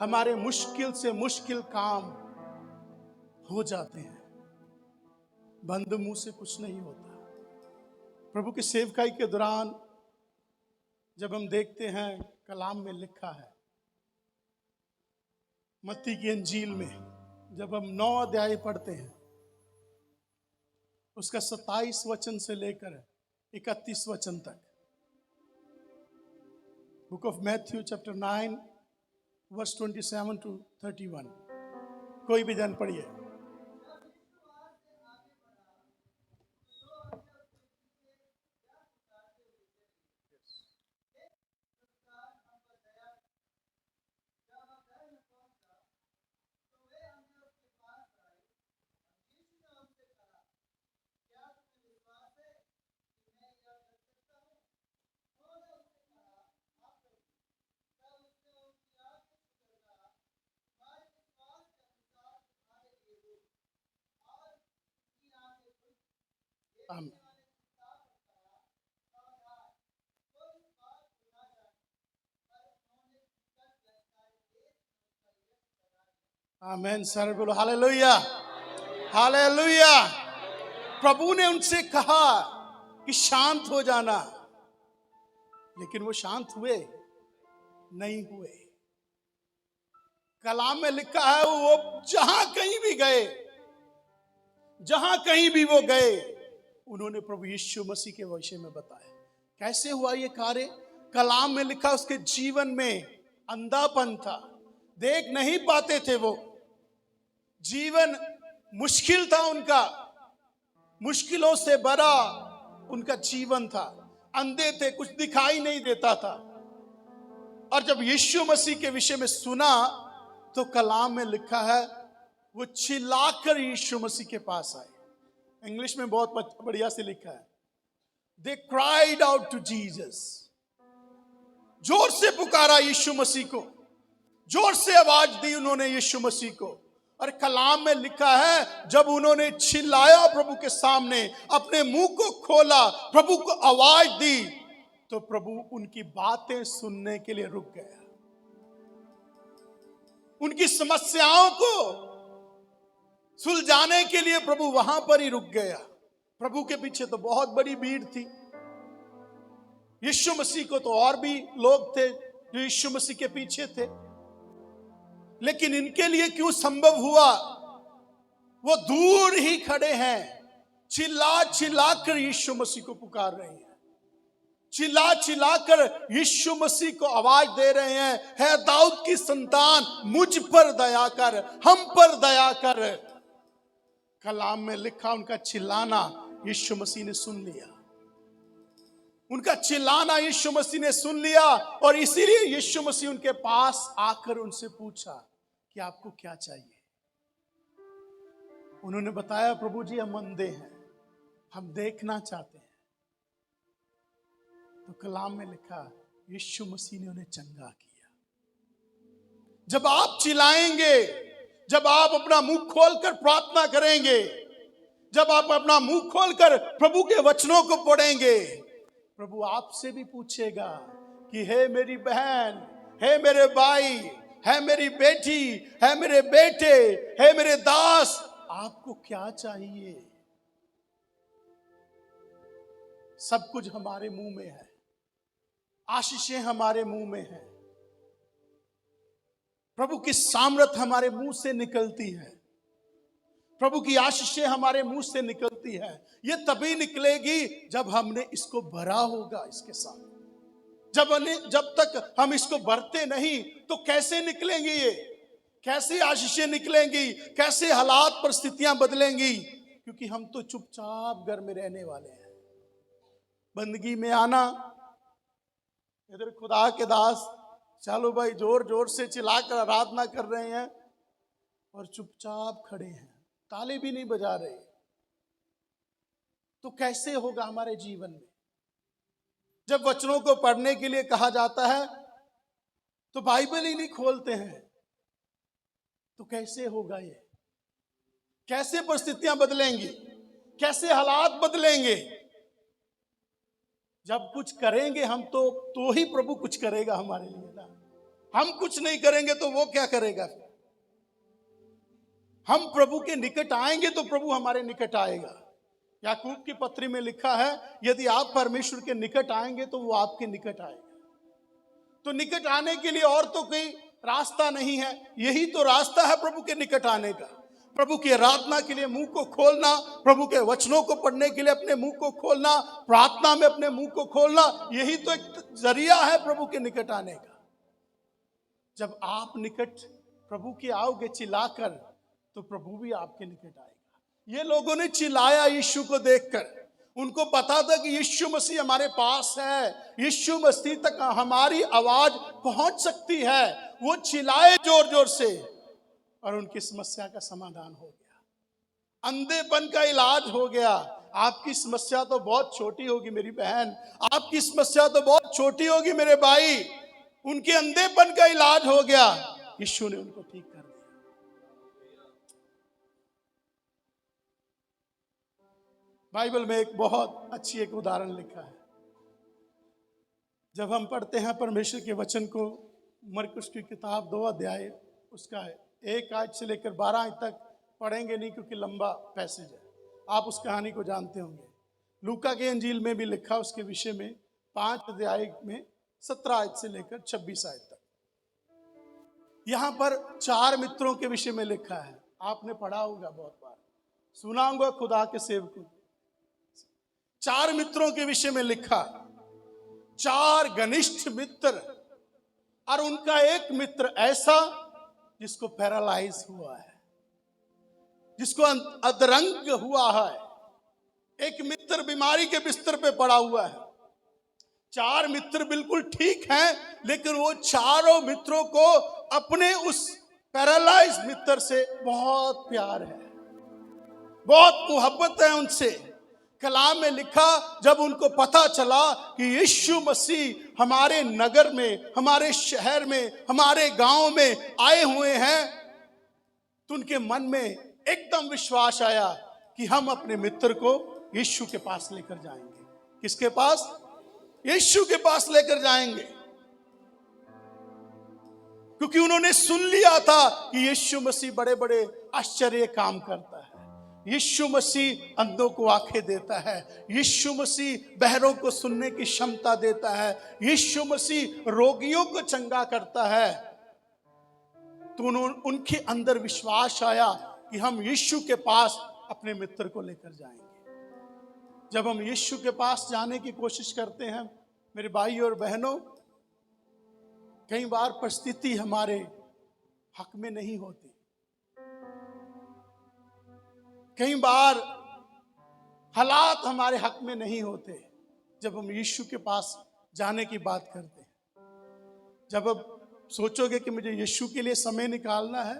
हमारे मुश्किल से मुश्किल काम हो जाते हैं। बंद मुंह से कुछ नहीं होता। प्रभु की सेवकाई के दौरान जब हम देखते हैं, कलाम में लिखा है, मत्ती की अंजील में जब हम 9 अध्याय पढ़ते हैं, उसका 27 वचन से लेकर 31 वचन तक, book of Matthew chapter 9 verse 27 to 31, कोई भी जन पढ़िए। आमेन। सर बोलो हालेलुया, हालेलुया। प्रभु ने उनसे कहा कि शांत हो जाना, लेकिन वो शांत हुए नहीं हुए। कलाम में लिखा है, वो जहां कहीं भी गए, जहां कहीं भी वो गए, उन्होंने प्रभु यीशु मसीह के विषय में बताया। कैसे हुआ ये कार्य? कलाम में लिखा, उसके जीवन में अंधापन था, देख नहीं पाते थे, वो जीवन मुश्किल था उनका, मुश्किलों से भरा उनका जीवन था, अंधे थे, कुछ दिखाई नहीं देता था। और जब यीशु मसीह के विषय में सुना तो कलाम में लिखा है, वो चिल्लाकर यीशु मसीह के पास आए। इंग्लिश में बहुत बढ़िया से लिखा है, they cried out to Jesus. जोर से पुकारा यीशु मसीह को, जोर से आवाज दी उन्होंने यीशु मसीह को। और कलाम में लिखा है, जब उन्होंने चिल्लाया प्रभु के सामने, अपने मुंह को खोला, प्रभु को आवाज दी, तो प्रभु उनकी बातें सुनने के लिए रुक गया, उनकी समस्याओं को सुलझाने के लिए प्रभु वहां पर ही रुक गया। प्रभु के पीछे तो बहुत बड़ी भीड़ थी, यीशु मसीह को तो और भी लोग थे जो यीशु मसीह के पीछे थे, लेकिन इनके लिए क्यों संभव हुआ? वो दूर ही खड़े हैं, चिल्ला चिल्ला कर यीशु मसीह को पुकार रहे हैं, चिल्ला चिल्ला कर यीशु मसीह को आवाज दे रहे हैं, है दाऊद की संतान, मुझ पर दया कर, हम पर दया कर। कलाम में लिखा, उनका चिल्लाना यीशु मसीह ने सुन लिया, उनका चिल्लाना यीशु मसीह ने सुन लिया। और इसीलिए यीशु मसीह उनके पास आकर उनसे पूछा कि आपको क्या चाहिए? उन्होंने बताया, प्रभु जी हम अंधे हैं, हम देखना चाहते हैं। तो कलाम में लिखा, यीशु मसीह ने उन्हें चंगा किया। जब आप चिल्लाएंगे, जब आप अपना मुंह खोलकर प्रार्थना करेंगे, जब आप अपना मुंह खोलकर प्रभु के वचनों को पढ़ेंगे, प्रभु आपसे भी पूछेगा कि हे मेरी बहन, हे मेरे भाई, है मेरी बेटी, है मेरे बेटे, है मेरे दास, आपको क्या चाहिए? सब कुछ हमारे मुंह में है, आशीषें हमारे मुंह में है, प्रभु की सामर्थ हमारे मुंह से निकलती है, प्रभु की आशीषें हमारे मुंह से निकलती है। ये तभी निकलेगी जब हमने इसको भरा होगा इसके साथ। जब तक हम इसको भरते नहीं तो कैसे निकलेंगी ये, कैसे आशीषें निकलेंगी, कैसे हालात परिस्थितियां बदलेंगी? क्योंकि हम तो चुपचाप घर में रहने वाले हैं। बंदगी में आना, इधर खुदा के दास चलो भाई जोर जोर से चिल्लाकर आराधना कर रहे हैं और चुपचाप खड़े हैं, ताले भी नहीं बजा रहे, तो कैसे होगा हमारे जीवन में? जब वचनों को पढ़ने के लिए कहा जाता है तो बाइबल ही नहीं खोलते हैं, तो कैसे होगा ये? कैसे परिस्थितियां बदलेंगी, कैसे हालात बदलेंगे? जब कुछ करेंगे हम तो ही प्रभु कुछ करेगा हमारे लिए ना। हम कुछ नहीं करेंगे तो वो क्या करेगा? हम प्रभु के निकट आएंगे तो प्रभु हमारे निकट आएगा। याकूब की पत्री में लिखा है, यदि आप परमेश्वर के निकट आएंगे तो वो आपके निकट आएगा। तो निकट आने के लिए और तो कोई रास्ता नहीं है, यही तो रास्ता है प्रभु के निकट आने का। प्रभु की आराधना के लिए मुंह को खोलना, प्रभु के वचनों को पढ़ने के लिए अपने मुंह को खोलना, प्रार्थना में अपने मुंह को खोलना, यही तो एक जरिया है प्रभु के निकट आने का। जब आप निकट प्रभु के आओगे चिल्लाकर, तो प्रभु भी आपके निकट आएगा। ये लोगों ने चिल्लाया यीशु को देखकर, उनको पता था कि यीशु मसीह हमारे पास है, यीशु मसीह तक हमारी आवाज पहुंच सकती है। वो चिल्लाए जोर जोर से और उनकी समस्या का समाधान हो गया, अंधेपन का इलाज हो गया। आपकी समस्या तो बहुत छोटी होगी मेरी बहन, आपकी समस्या तो बहुत छोटी होगी मेरे भाई, उनके अंधेपन का इलाज हो गया, यीशु ने उनको ठीक कर दिया। बाइबल में एक बहुत अच्छी एक उदाहरण लिखा है। जब हम पढ़ते हैं परमेश्वर के वचन को, मरकुस की किताब 2 अध्याय उसका 1 आयत से लेकर 12 आयत तक पढ़ेंगे नहीं क्योंकि लंबा पैसेज है, आप उस कहानी को जानते होंगे। लूका के अंजील में भी लिखा उसके विषय में 5 अध्याय में 17 आयत से लेकर 26 आयत तक। यहां पर 4 मित्रों के विषय में लिखा है, आपने पढ़ा होगा, बहुत बार सुना होगा खुदा के सेवकों। 4 मित्रों के विषय में लिखा, 4 घनिष्ठ मित्र, और उनका एक मित्र ऐसा जिसको पैरालाइज हुआ है, जिसको अधरंग हुआ है। एक मित्र बीमारी के बिस्तर पे पड़ा हुआ है। 4 मित्र बिल्कुल ठीक हैं, लेकिन वो चारों मित्रों को अपने उस पैरालाइज मित्र से बहुत प्यार है, बहुत मोहब्बत है उनसे। कलाम में लिखा, जब उनको पता चला कि यीशु मसीह हमारे नगर में, हमारे शहर में, हमारे गांव में आए हुए हैं, तो उनके मन में एकदम विश्वास आया कि हम अपने मित्र को यीशु के पास लेकर जाएंगे। किसके पास? यीशु के पास लेकर जाएंगे, क्योंकि उन्होंने सुन लिया था कि यीशु मसीह बड़े बड़े आश्चर्य काम करता है, यीशु मसीह अंधों को आंखें देता है, यीशु मसीह बहरों को सुनने की क्षमता देता है, यीशु मसीह रोगियों को चंगा करता है। तो उनके अंदर विश्वास आया कि हम यीशु के पास अपने मित्र को लेकर जाएंगे। जब हम यीशु के पास जाने की कोशिश करते हैं मेरे भाई और बहनों, कई बार परिस्थिति हमारे हक में नहीं होती, कई बार हालात हमारे हक में नहीं होते। जब हम यीशु के पास जाने की बात करते हैं, जब अब सोचोगे कि मुझे यीशु के लिए समय निकालना है,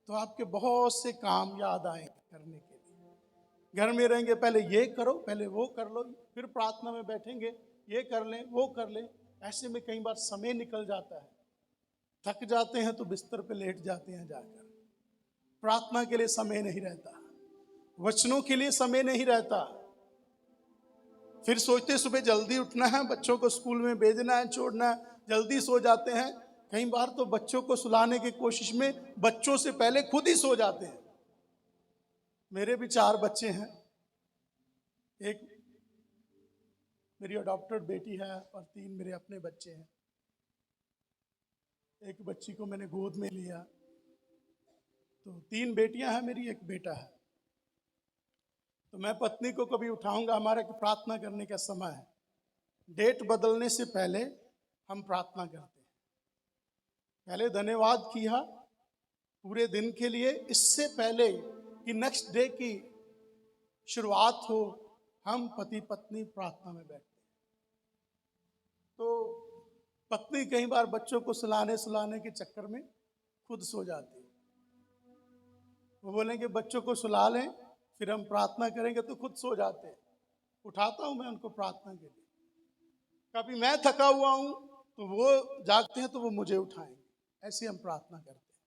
तो आपके बहुत से काम याद आएंगे करने के लिए। घर में रहेंगे, पहले ये करो, पहले वो कर लो, फिर प्रार्थना में बैठेंगे, ये कर लें, वो कर लें। ऐसे में कई बार समय निकल जाता है, थक जाते हैं तो बिस्तर पे लेट जाते हैं जाकर। प्रार्थना के लिए समय नहीं रहता, वचनों के लिए समय नहीं रहता। फिर सोचते सुबह जल्दी उठना है, बच्चों को स्कूल में भेजना है, छोड़ना है, जल्दी सो जाते हैं। कई बार तो बच्चों को सुलाने की कोशिश में बच्चों से पहले खुद ही सो जाते हैं। मेरे भी 4 बच्चे हैं, एक मेरी अडॉप्टेड बेटी है और 3 मेरे अपने बच्चे हैं। एक बच्ची को मैंने गोद में लिया, तो 3 बेटियां हैं मेरी, एक बेटा है। तो मैं पत्नी को कभी उठाऊंगा, हमारा प्रार्थना करने का समय है, डेट बदलने से पहले हम प्रार्थना करते हैं। पहले धन्यवाद किया पूरे दिन के लिए। इससे पहले कि नेक्स्ट डे की शुरुआत हो, हम पति पत्नी प्रार्थना में बैठते हैं। तो पत्नी कई बार बच्चों को सुलाने के चक्कर में खुद सो जाती है। वो बोलेंगे बच्चों को सुला लें, फिर हम प्रार्थना करेंगे, तो खुद सो जाते हैं। उठाता हूं मैं उनको प्रार्थना के लिए। कभी मैं थका हुआ हूं तो वो जागते हैं तो वो मुझे उठाएंगे। ऐसे हम प्रार्थना करते हैं।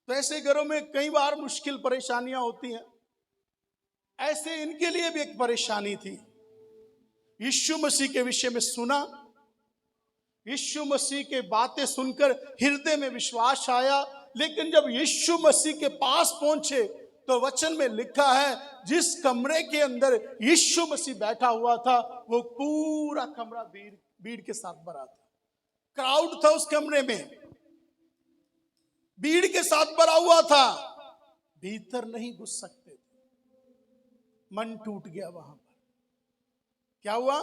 तो ऐसे घरों में कई बार मुश्किल परेशानियां होती हैं। ऐसे इनके लिए भी एक परेशानी थी। यीशु मसीह के विषय में सुना, यीशु मसीह के बातें सुनकर हृदय में विश्वास आया, लेकिन जब यीशु मसीह के पास पहुंचे तो वचन में लिखा है जिस कमरे के अंदर यीशु मसीह बैठा हुआ था वो पूरा कमरा भीड़ के साथ भरा था। क्राउड था उस कमरे में, भीड़ के साथ भरा हुआ था। भीतर नहीं घुस सकते थे। मन टूट गया वहां पर। क्या हुआ?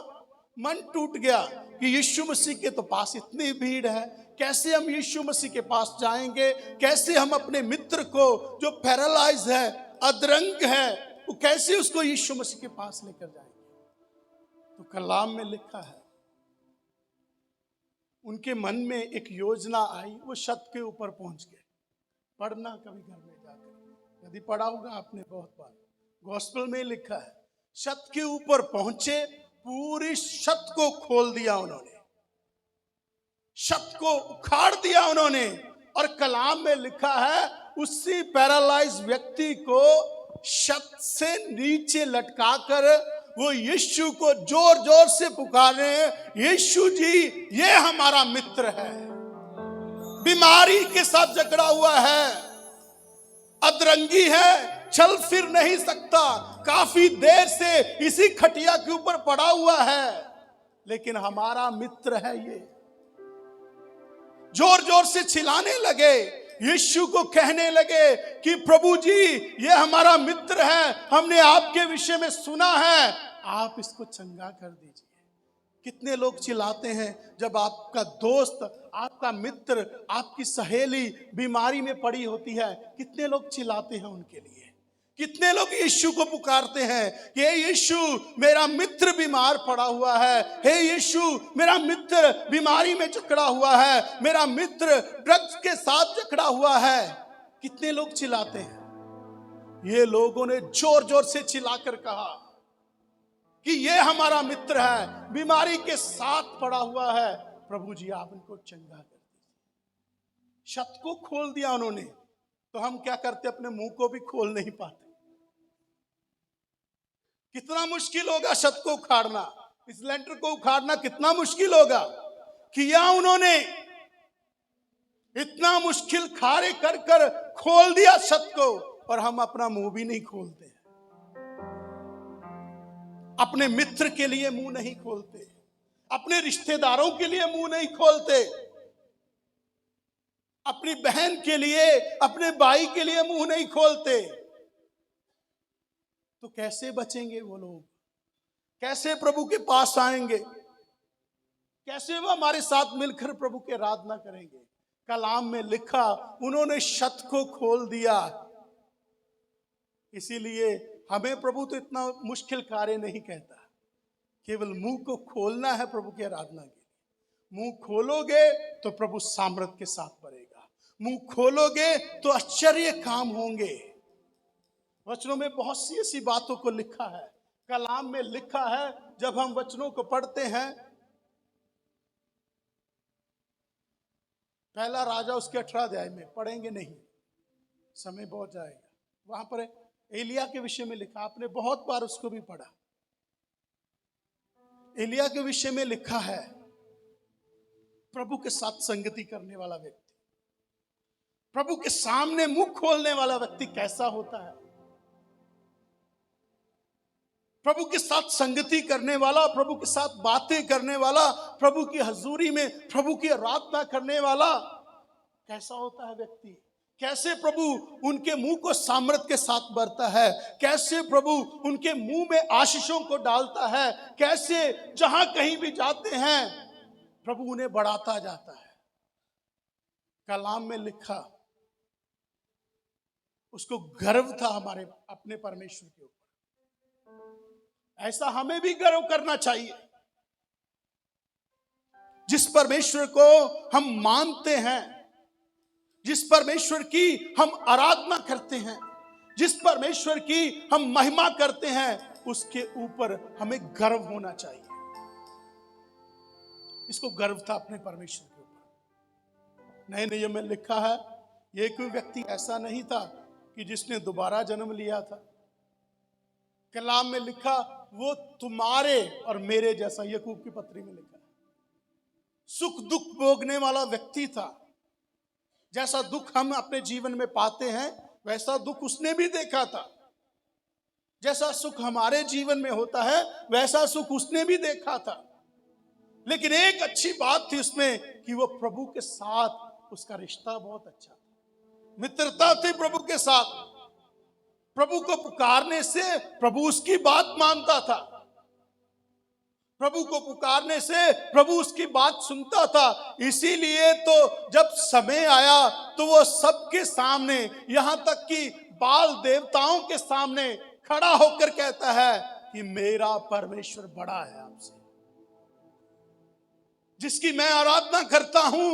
मन टूट गया कि यीशु मसीह के तो पास इतनी भीड़ है, कैसे हम यीशु मसीह के पास जाएंगे? कैसे हम अपने मित्र को जो पैरालाइज है, अधरंग है, वो कैसे उसको यीशु मसीह के पास लेकर जाएंगे? तो कलाम में लिखा है उनके मन में एक योजना आई। वो छत के ऊपर पहुंच गए। पढ़ना कभी घर में जाकर, यदि पढ़ा होगा आपने बहुत बार, गॉस्पेल में लिखा है छत के ऊपर पहुंचे, पूरी छत को खोल दिया उन्होंने, छत को उखाड़ दिया उन्होंने। और कलाम में लिखा है उसी पैरालाइज व्यक्ति को छत से नीचे लटकाकर वो यीशु को जोर जोर से पुकारे, यीशु जी ये हमारा मित्र है, बीमारी के साथ जकड़ा हुआ है, अधरंगी है, चल फिर नहीं सकता, काफी देर से इसी खटिया के ऊपर पड़ा हुआ है, लेकिन हमारा मित्र है ये। जोर जोर से चिल्लाने लगे, यीशु को कहने लगे कि प्रभु जी ये हमारा मित्र है, हमने आपके विषय में सुना है, आप इसको चंगा कर दीजिए। कितने लोग चिल्लाते हैं जब आपका दोस्त, आपका मित्र, आपकी सहेली बीमारी में पड़ी होती है, कितने लोग चिल्लाते हैं उनके लिए। कितने लोग यीशु को पुकारते हैं कि हे यीशु मेरा मित्र बीमार पड़ा हुआ है, हे यीशु मेरा मित्र बीमारी में जकड़ा हुआ है, मेरा मित्र ड्रग्स के साथ जकड़ा हुआ है। कितने लोग चिल्लाते हैं। ये लोगों ने जोर जोर से चिल्लाकर कहा कि ये हमारा मित्र है, बीमारी के साथ पड़ा हुआ है, प्रभु जी आप इनको चंगा कर दीजिए। छत को खोल दिया उन्होंने। तो हम क्या करते, अपने मुंह को भी खोल नहीं पाते। कितना मुश्किल होगा छत को उखाड़ना, इस लेंटर को उखाड़ना कितना मुश्किल होगा। किया उन्होंने, इतना मुश्किल खारे कर कर खोल दिया छत को, और हम अपना मुंह भी नहीं खोलते, अपने मित्र के लिए मुंह नहीं खोलते, अपने रिश्तेदारों के लिए मुंह नहीं खोलते, अपनी बहन के लिए, अपने भाई के लिए मुंह नहीं खोलते। तो कैसे बचेंगे वो लोग? कैसे प्रभु के पास आएंगे? कैसे वो हमारे साथ मिलकर प्रभु की आराधना करेंगे? कलाम में लिखा उन्होंने छत को खोल दिया। इसीलिए हमें प्रभु तो इतना मुश्किल कार्य नहीं कहता, केवल मुंह को खोलना है प्रभु की आराधना के लिए। मुंह खोलोगे तो प्रभु सामर्थ के साथ भरेगा, मुंह खोलोगे तो आश्चर्य काम होंगे। वचनों में बहुत सी ऐसी बातों को लिखा है, कलाम में लिखा है। जब हम वचनों को पढ़ते हैं, पहला राजा उसके 18 अध्याय में, पढ़ेंगे नहीं, समय बहुत जाएगा। वहां पर एलिया के विषय में लिखा, आपने बहुत बार उसको भी पढ़ा। एलिया के विषय में लिखा है प्रभु के साथ संगति करने वाला व्यक्ति, प्रभु के सामने मुंह खोलने वाला व्यक्ति कैसा होता है। प्रभु के साथ संगति करने वाला, प्रभु के साथ बातें करने वाला, प्रभु की हजूरी में प्रभु की आराधना करने वाला कैसा होता है व्यक्ति। कैसे प्रभु उनके मुंह को सामर्थ के साथ भरता है, कैसे प्रभु उनके मुंह में आशीषों को डालता है, कैसे जहां कहीं भी जाते हैं प्रभु उन्हें बढ़ाता जाता है। कलाम में लिखा, उसको गर्व था हमारे अपने परमेश्वर के ऊपर। ऐसा हमें भी गर्व करना चाहिए। जिस परमेश्वर को हम मानते हैं, जिस परमेश्वर की हम आराधना करते हैं, जिस परमेश्वर की हम महिमा करते हैं, उसके ऊपर हमें गर्व होना चाहिए। इसको गर्व था अपने परमेश्वर के ऊपर। नए नियम में लिखा है, ये कोई व्यक्ति ऐसा नहीं था कि जिसने दोबारा जन्म लिया था। कलाम में लिखा, वो तुम्हारे और मेरे जैसा, याकूब की पत्री में लिखा, सुख दुख भोगने वाला व्यक्ति था। जैसा दुख हम अपने जीवन में पाते हैं, वैसा दुख उसने भी देखा था। जैसा सुख हमारे जीवन में होता है, वैसा सुख उसने भी देखा था। लेकिन एक अच्छी बात थी उसमें कि वो प्रभु के साथ उसका रिश्ता बहुत अच्छा था, मित्रता थी प्रभु के साथ। प्रभु को पुकारने से प्रभु उसकी बात मानता था, प्रभु को पुकारने से प्रभु उसकी बात सुनता था। इसीलिए तो जब समय आया तो वो सबके सामने, यहां तक कि बाल देवताओं के सामने खड़ा होकर कहता है कि मेरा परमेश्वर बड़ा है आपसे, जिसकी मैं आराधना करता हूं,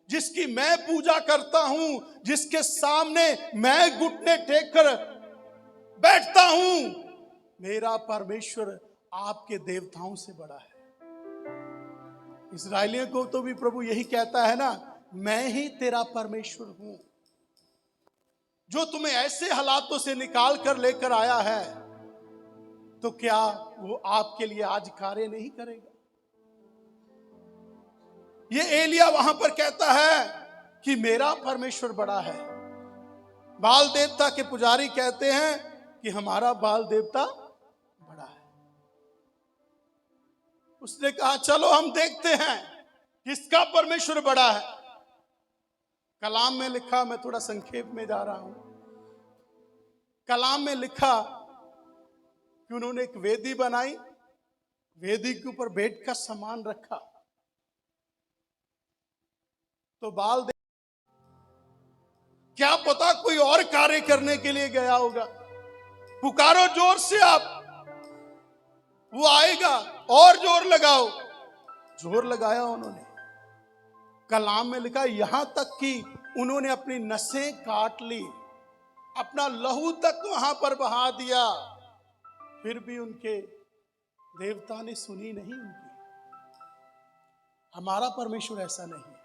जिसकी मैं पूजा करता हूं, जिसके सामने मैं घुटने टेक कर बैठता हूं, मेरा परमेश्वर आपके देवताओं से बड़ा है। इस्राएलियों को तो भी प्रभु यही कहता है ना, मैं ही तेरा परमेश्वर हूं, जो तुम्हें ऐसे हालातों से निकाल कर लेकर आया है, तो क्या वो आपके लिए आज कार्य नहीं करेगा? ये एलिया वहां पर कहता है कि मेरा परमेश्वर बड़ा है। बाल देवता के पुजारी कहते हैं कि हमारा बाल देवता बड़ा है। उसने कहा, चलो हम देखते हैं किसका परमेश्वर बड़ा है। कलाम में लिखा, मैं थोड़ा संक्षेप में जा रहा हूं। कलाम में लिखा कि उन्होंने एक वेदी बनाई, वेदी के ऊपर भेंट का सामान रखा। तो बाल दे, क्या पता कोई और कार्य करने के लिए गया होगा। पुकारो जोर से आप, वो आएगा, और जोर लगाओ। जोर लगाया उन्होंने। कलाम में लिखा, यहां तक कि उन्होंने अपनी नसें काट ली, अपना लहू तक वहां पर बहा दिया, फिर भी उनके देवता ने सुनी नहीं उनकी। हमारा परमेश्वर ऐसा नहीं है।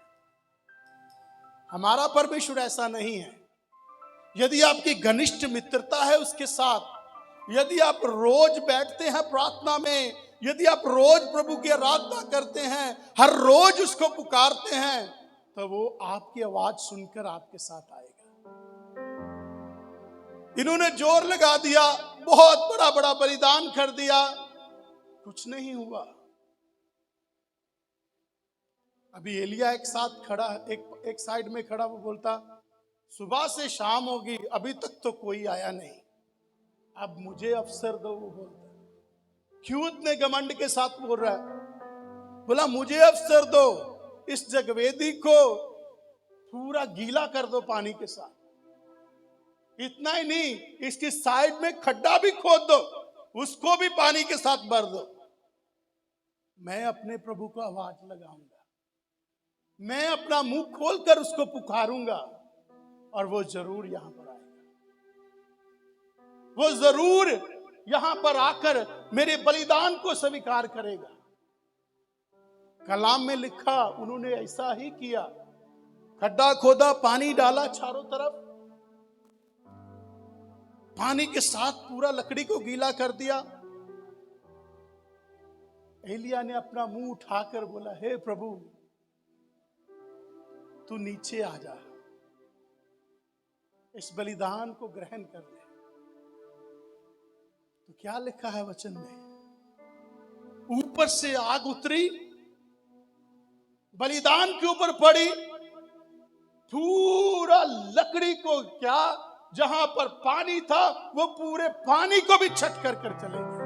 हमारा परमेश्वर ऐसा नहीं है। यदि आपकी घनिष्ठ मित्रता है उसके साथ, यदि आप रोज बैठते हैं प्रार्थना में, यदि आप रोज प्रभु की आराधना करते हैं, हर रोज उसको पुकारते हैं, तो वो आपकी आवाज सुनकर आपके साथ आएगा। इन्होंने जोर लगा दिया, बहुत बड़ा बड़ा बलिदान कर दिया, कुछ नहीं हुआ। अभी एलिया एक साथ खड़ा, एक साइड में खड़ा, वो बोलता, सुबह से शाम होगी, अभी तक तो कोई आया नहीं, अब मुझे अवसर दो। वो बोलता, क्यों इतने घमंड के साथ बोल रहा है? बोला, मुझे अवसर दो, इस जगवेदी को पूरा गीला कर दो पानी के साथ। इतना ही नहीं, इसकी साइड में खड्डा भी खोद दो, उसको भी पानी के साथ भर दो। मैं अपने प्रभु को आवाज लगाऊंगा, मैं अपना मुंह खोलकर उसको पुकारूंगा, और वो जरूर यहां पर आएगा। वो जरूर यहां पर आकर मेरे बलिदान को स्वीकार करेगा। कलाम में लिखा, उन्होंने ऐसा ही किया। खड्डा खोदा, पानी डाला चारों तरफ, पानी के साथ पूरा लकड़ी को गीला कर दिया। एलिया ने अपना मुंह उठाकर बोला, हे प्रभु, तू नीचे आ जा, इस बलिदान को ग्रहण कर ले। तो क्या लिखा है वचन में? ऊपर से आग उतरी, बलिदान के ऊपर पड़ी, पूरा लकड़ी को, क्या जहां पर पानी था वो पूरे पानी को भी छट कर चले गए।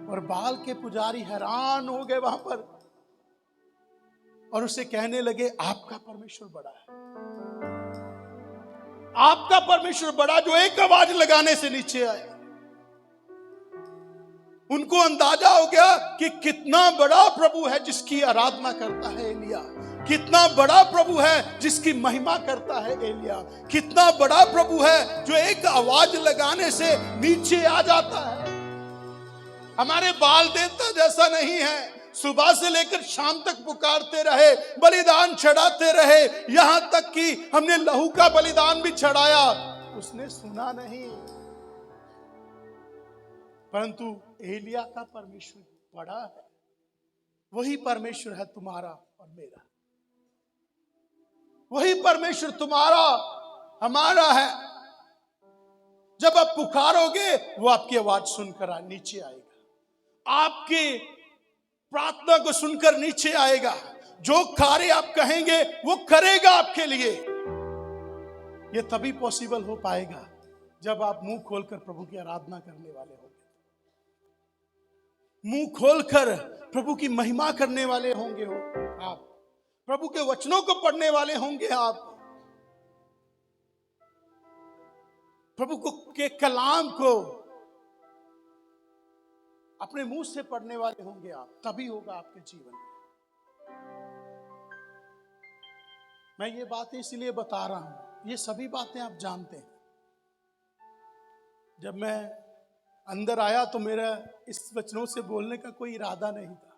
और बाल के पुजारी हैरान हो गए वहां पर और उसे कहने लगे, आपका परमेश्वर बड़ा है, आपका परमेश्वर बड़ा, जो एक आवाज लगाने से नीचे आया। उनको अंदाजा हो गया कि कितना बड़ा प्रभु है जिसकी आराधना करता है एलिया, कितना बड़ा प्रभु है जिसकी महिमा करता है एलिया, कितना बड़ा प्रभु है जो एक आवाज लगाने से नीचे आ जाता है। हमारे बाल देवता जैसा नहीं है, सुबह से लेकर शाम तक पुकारते रहे, बलिदान चढ़ाते रहे, यहां तक कि हमने लहू का बलिदान भी चढ़ाया, उसने सुना नहीं। परंतु एलिया का परमेश्वर बड़ा है, वही परमेश्वर है तुम्हारा और मेरा, वही परमेश्वर तुम्हारा हमारा है। जब आप पुकारोगे वो आपकी आवाज सुनकर नीचे आएगा, आपकी प्रार्थना को सुनकर नीचे आएगा, जो कार्य आप कहेंगे वो करेगा आपके लिए। ये तभी पॉसिबल हो पाएगा जब आप मुंह खोलकर प्रभु की आराधना करने वाले होंगे, मुंह खोलकर प्रभु की महिमा करने वाले होंगे हो आप, प्रभु के वचनों को पढ़ने वाले होंगे आप, प्रभु को के कलाम को अपने मुंह से पढ़ने वाले होंगे आप, तभी होगा आपके जीवन में। मैं ये बातें इसलिए बता रहा हूं, ये सभी बातें आप जानते हैं। जब मैं अंदर आया तो मेरा इस वचनों से बोलने का कोई इरादा नहीं था।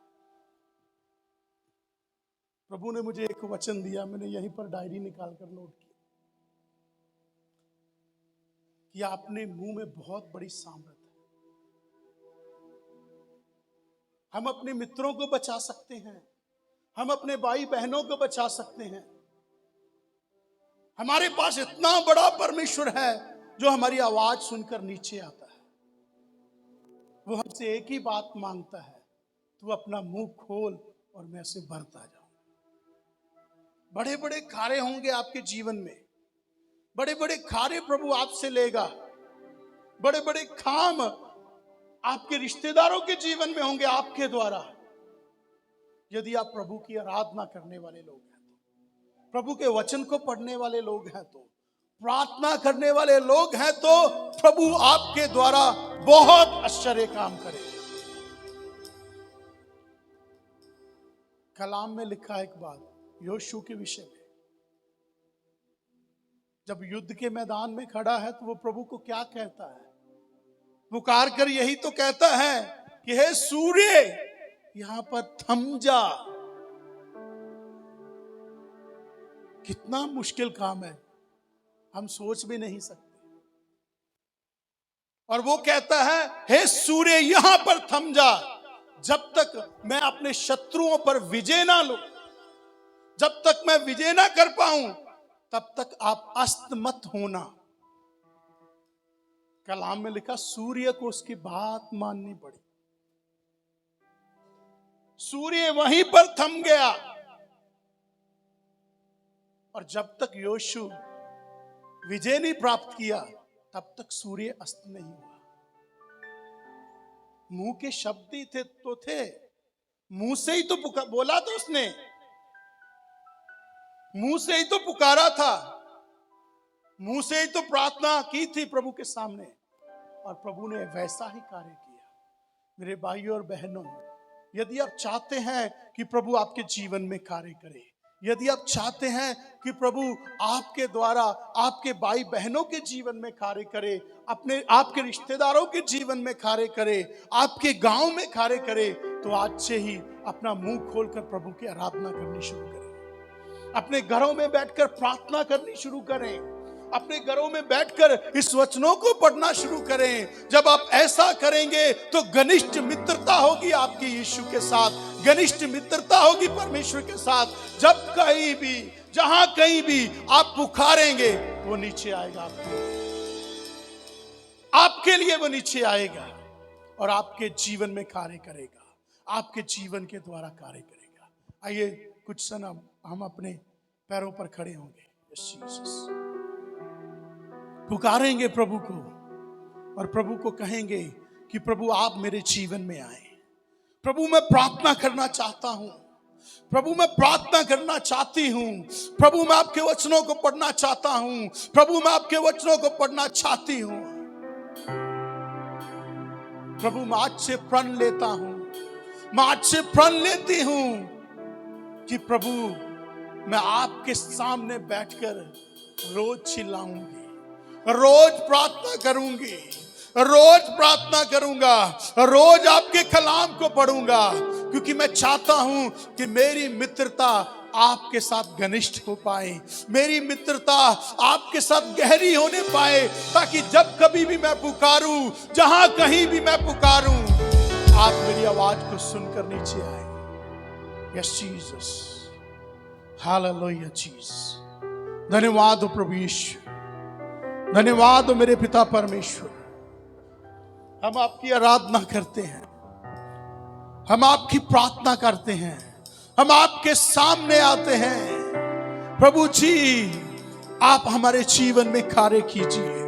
प्रभु ने मुझे एक वचन दिया, मैंने यहीं पर डायरी निकालकर नोट किया कि आपने मुंह में बहुत बड़ी सामर्थ है। हम अपने मित्रों को बचा सकते हैं, हम अपने भाई बहनों को बचा सकते हैं। हमारे पास इतना बड़ा परमेश्वर है जो हमारी आवाज सुनकर नीचे आता है। वो हमसे एक ही बात मांगता है, तू अपना मुंह खोल और मैं से भरता जाऊं। बड़े बड़े कार्य होंगे आपके जीवन में, बड़े बड़े कार्य प्रभु आपसे लेगा, बड़े बड़े काम आपके रिश्तेदारों के जीवन में होंगे आपके द्वारा, यदि आप प्रभु की आराधना करने वाले लोग हैं तो, प्रभु के वचन को पढ़ने वाले लोग हैं तो, प्रार्थना करने वाले लोग हैं तो, प्रभु आपके द्वारा बहुत आश्चर्य काम करेगा। कलाम में लिखा एक बात योशू के विषय में, जब युद्ध के मैदान में खड़ा है तो वो प्रभु को क्या कहता है, पुकार कर यही तो कहता है कि हे सूर्य यहां पर थम जा। कितना मुश्किल काम है, हम सोच भी नहीं सकते। और वो कहता है हे सूर्य यहां पर थम जा, जब तक मैं अपने शत्रुओं पर विजय ना लूं, जब तक मैं विजय ना कर पाऊं, तब तक आप अस्त मत होना। कलाम में लिखा सूर्य को उसकी बात माननी पड़ी, सूर्य वहीं पर थम गया। और जब तक योशू विजय नहीं प्राप्त किया तब तक सूर्य अस्त नहीं हुआ। मुंह के शब्द ही थे, मुंह से ही तो बोला था उसने, मुंह से ही तो पुकारा था, मुंह से ही तो प्रार्थना की थी प्रभु के सामने, और प्रभु ने वैसा ही कार्य किया। मेरे भाइयों और बहनों, यदि आप चाहते हैं कि प्रभु आपके जीवन में कार्य करे, यदि आप चाहते हैं कि प्रभु आपके द्वारा आपके भाई बहनों के जीवन में कार्य करे, आपके रिश्तेदारों के जीवन में कार्य करे, आपके गांव में कार्य करे, तो आज से ही अपना मुंह खोलकर प्रभु की आराधना करनी शुरू करें। अपने घरों में बैठकर प्रार्थना करनी शुरू करें, अपने घरों में बैठकर इस वचनों को पढ़ना शुरू करें। जब आप ऐसा करेंगे तो घनिष्ठ मित्रता होगी आपकी यीशु के साथ, घनिष्ठ मित्रता होगी परमेश्वर के साथ। जब कहीं भी जहां कहीं भी आप पुकारेंगे वो नीचे आएगा, आपके लिए वो नीचे आएगा और आपके जीवन में कार्य करेगा, आपके जीवन के द्वारा कार्य करेगा। आइए कुछ समय हम अपने पैरों पर खड़े होंगे, पुकारेंगे प्रभु को और प्रभु को कहेंगे कि प्रभु आप मेरे जीवन में आए। प्रभु मैं प्रार्थना करना चाहता हूं, प्रभु मैं प्रार्थना करना चाहती हूँ। प्रभु मैं आपके वचनों को पढ़ना चाहता हूँ। प्रभु मैं आपके वचनों को पढ़ना चाहती हूँ। प्रभु मैं आज से प्रण लेता हूँ, मैं आज से प्रण लेती हूँ कि प्रभु मैं आपके सामने बैठकर रोज चिल्लाऊंगी, रोज प्रार्थना करूंगी, रोज प्रार्थना करूंगा, रोज आपके कलाम को पढ़ूंगा, क्योंकि मैं चाहता हूं कि मेरी मित्रता आपके साथ घनिष्ठ हो पाए, मेरी मित्रता आपके साथ गहरी होने पाए, ताकि जब कभी भी मैं पुकारूं, जहां कहीं भी मैं पुकारूं, आप मेरी आवाज को सुनकर नीचे आए। Yes Jesus, hallelujah Jesus. धन्यवाद हो प्रभु यीशु, धन्यवाद हो मेरे पिता परमेश्वर। हम आपकी आराधना करते हैं, हम आपकी प्रार्थना करते हैं, हम आपके सामने आते हैं। प्रभु जी आप हमारे जीवन में कार्य कीजिए,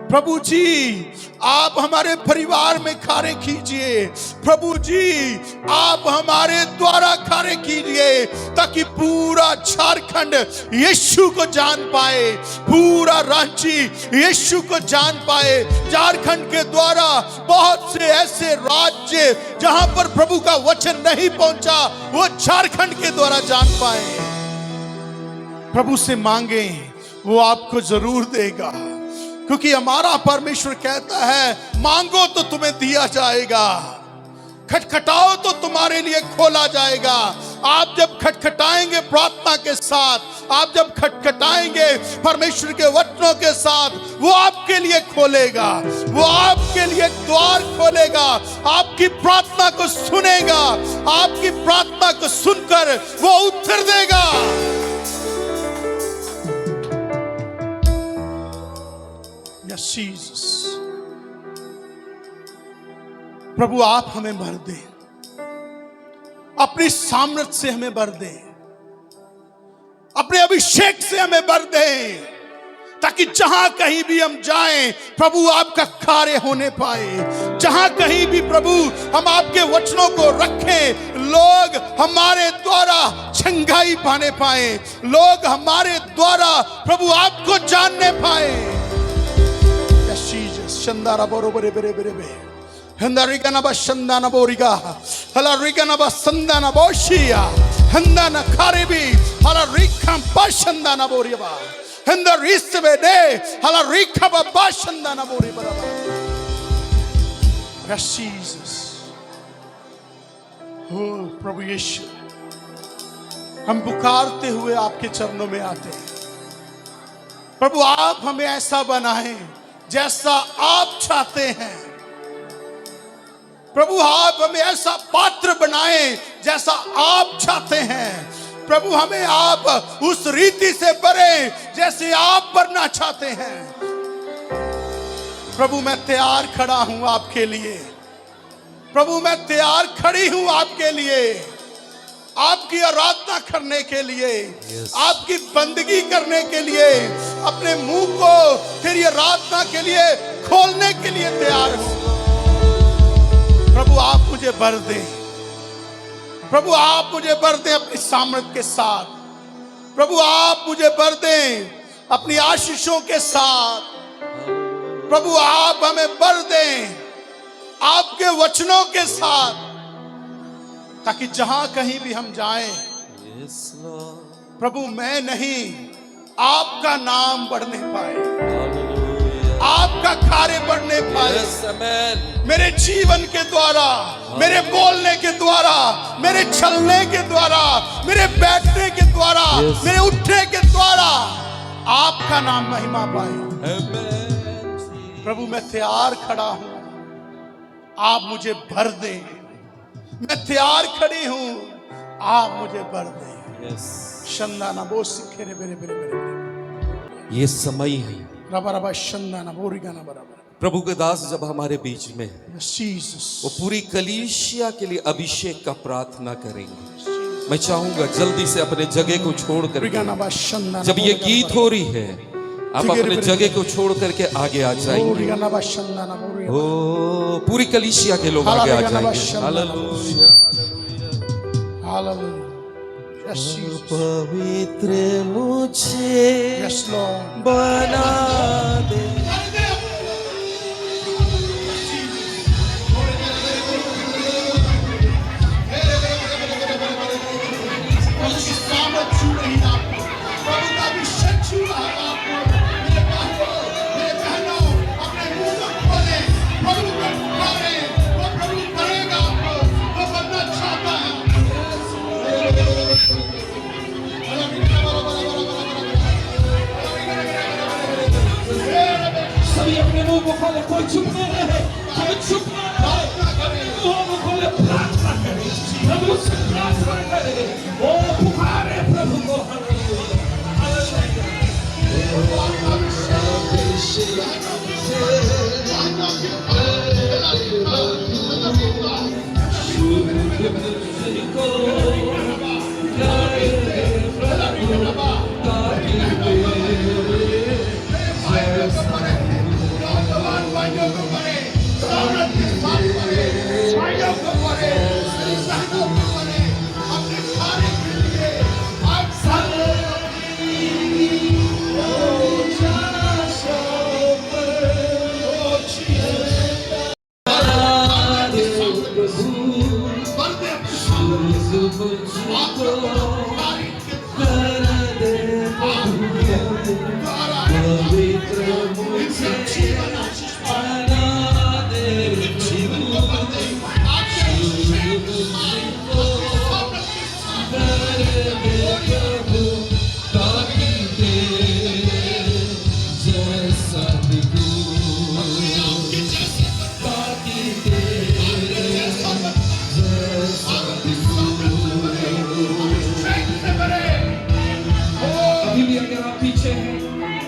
प्रभु जी आप हमारे परिवार में कार्य कीजिए, प्रभु जी आप हमारे द्वारा कार्य कीजिए, ताकि पूरा झारखंड यीशु को जान पाए, पूरा रांची यीशु को जान पाए। झारखंड के द्वारा बहुत से ऐसे राज्य जहां पर प्रभु का वचन नहीं पहुंचा, वो झारखंड के द्वारा जान पाए। प्रभु से मांगे, वो आपको जरूर देगा, क्योंकि हमारा परमेश्वर कहता है मांगो तो तुम्हें दिया जाएगा, खटखटाओ तो तुम्हारे लिए खोला जाएगा। आप जब खटखटाएंगे प्रार्थना के साथ, आप जब खटखटाएंगे परमेश्वर के वचनों के साथ, वो आपके लिए खोलेगा, वो आपके लिए द्वार खोलेगा, आपकी प्रार्थना को सुनेगा, आपकी प्रार्थना को सुनकर वो उत्तर देगा। यस जीसस, प्रभु आप हमें भर दे, अपनी सामर्थ से हमें भर दे, अपने अभिषेक से हमें भर दे, ताकि जहां कहीं भी हम जाएं प्रभु आपका कार्य होने पाए। जहां कहीं भी प्रभु हम आपके वचनों को रखें, लोग हमारे द्वारा छंगाई पाने पाए, लोग हमारे द्वारा प्रभु आपको जानने पाए। शंदारा बरोबरे बेरे बेरे बे हंदारिका ना बशंदाना बोरिगा हलारिका ना बसंदाना बोशिया हंदाना खारेबी हलारिका बशंदाना बोरिबा हंदारिसबे दे हलारिका बशंदाना बोरिबा। यस जीसस, हो प्रभु यीशु, हम पुकारते हुए आपके चरणों में आते हैं। प्रभु आप हमें ऐसा बनाएं जैसा आप चाहते हैं। प्रभु आप हमें ऐसा पात्र बनाएं जैसा आप चाहते हैं। प्रभु हमें आप उस रीति से भरें जैसे आप भरना चाहते हैं। प्रभु मैं तैयार खड़ा हूं आपके लिए, प्रभु मैं तैयार खड़ी हूं आपके लिए, आपकी आराधना करने के लिए, आपकी बंदगी करने के लिए, अपने मुंह को तेरी आराधना के लिए खोलने के लिए तैयार हूं। प्रभु आप मुझे भर दें, प्रभु आप मुझे भर दें अपनी सामर्थ के साथ, प्रभु आप मुझे भर दें अपनी आशीषों के साथ। प्रभु आप हमें भर दें आपके वचनों के साथ, ताकि जहां कहीं भी हम जाएं प्रभु मैं नहीं आपका नाम बढ़ने पाए, आपका कार्य बढ़ने पाए। मेरे जीवन के द्वारा, मेरे बोलने के द्वारा, मेरे चलने के द्वारा, मेरे बैठने के द्वारा, मेरे उठने के द्वारा आपका नाम महिमा पाए। प्रभु मैं तैयार खड़ा हूं, आप मुझे भर दें। मैं तैयार खड़ी हूं, आप मुझे भर दें। शंदाना बो सिखे रे बेरे बेरे बेरे। ये समय है रबा रबा शंदाना बोरिगाना बराबर। प्रभु के दास जब हमारे बीच में है, जीसस वो पूरी कलीसिया के लिए अभिषेक का प्रार्थना करेंगे। मैं चाहूंगा जल्दी से अपने जगह को छोड़ कर, जब ये गीत हो रही है, आप अपने जगह को छोड़ करके आगे आ जाएंगे। पूरी कलीसिया के लोग आगे आ जाएंगे। Hallelujah, hallelujah. Yes, Jesus. पवित्र मुझे Yes, Lord. बना दे। सभी अपने मुंह को खोले, कोई चुप न रहे, कोई चुप न रहे, अपने मुंह को खोले, प्रार्थना करें, प्रभु से प्रार्थना करें, ओ पुकारे प्रभु को।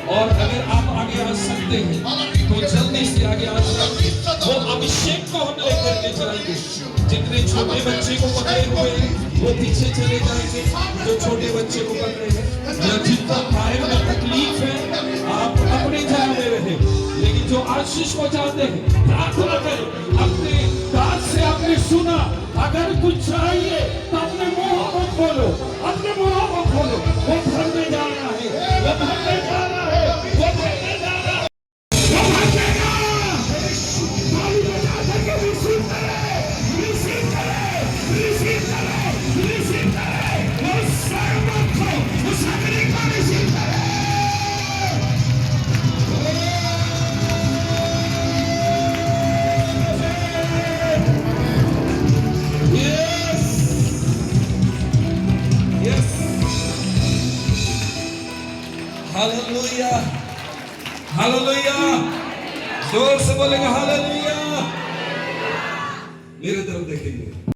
और अगर आप आगे आ सकते हैं तो जल्दी से आगे आ जाइए। वो अभिषेक को हम लेकर के जाएंगे। जितने छोटे बच्चे को पकड़े हुए हैं वो पीछे चले जाएंगे, जो छोटे बच्चे को पकड़े हैं, या जिनको पैर में तकलीफ है आप अपने जाए में रहे, लेकिन जो आशीष को चाहते हैं प्रार्थना करें। अपने दास से आपने सुना, अगर कुछ चाहिए तो अपने मुंह को खोलो, अपने मुंह को खोलो। वो भरने जा रहा है, वो भरने जा रहा है, वो भरने जा रहा है, वो भरनेगा। ताली बजा करके रिसीव करें, रिसीव करें, रिसीव करें, रिसीव करें। वो सर्वमत को उस अग्नि को रिसीव करें। हालेलुया, हालेलुया, जोर से बोलेंगे हालेलुया। मेरे तरफ देखेंगे।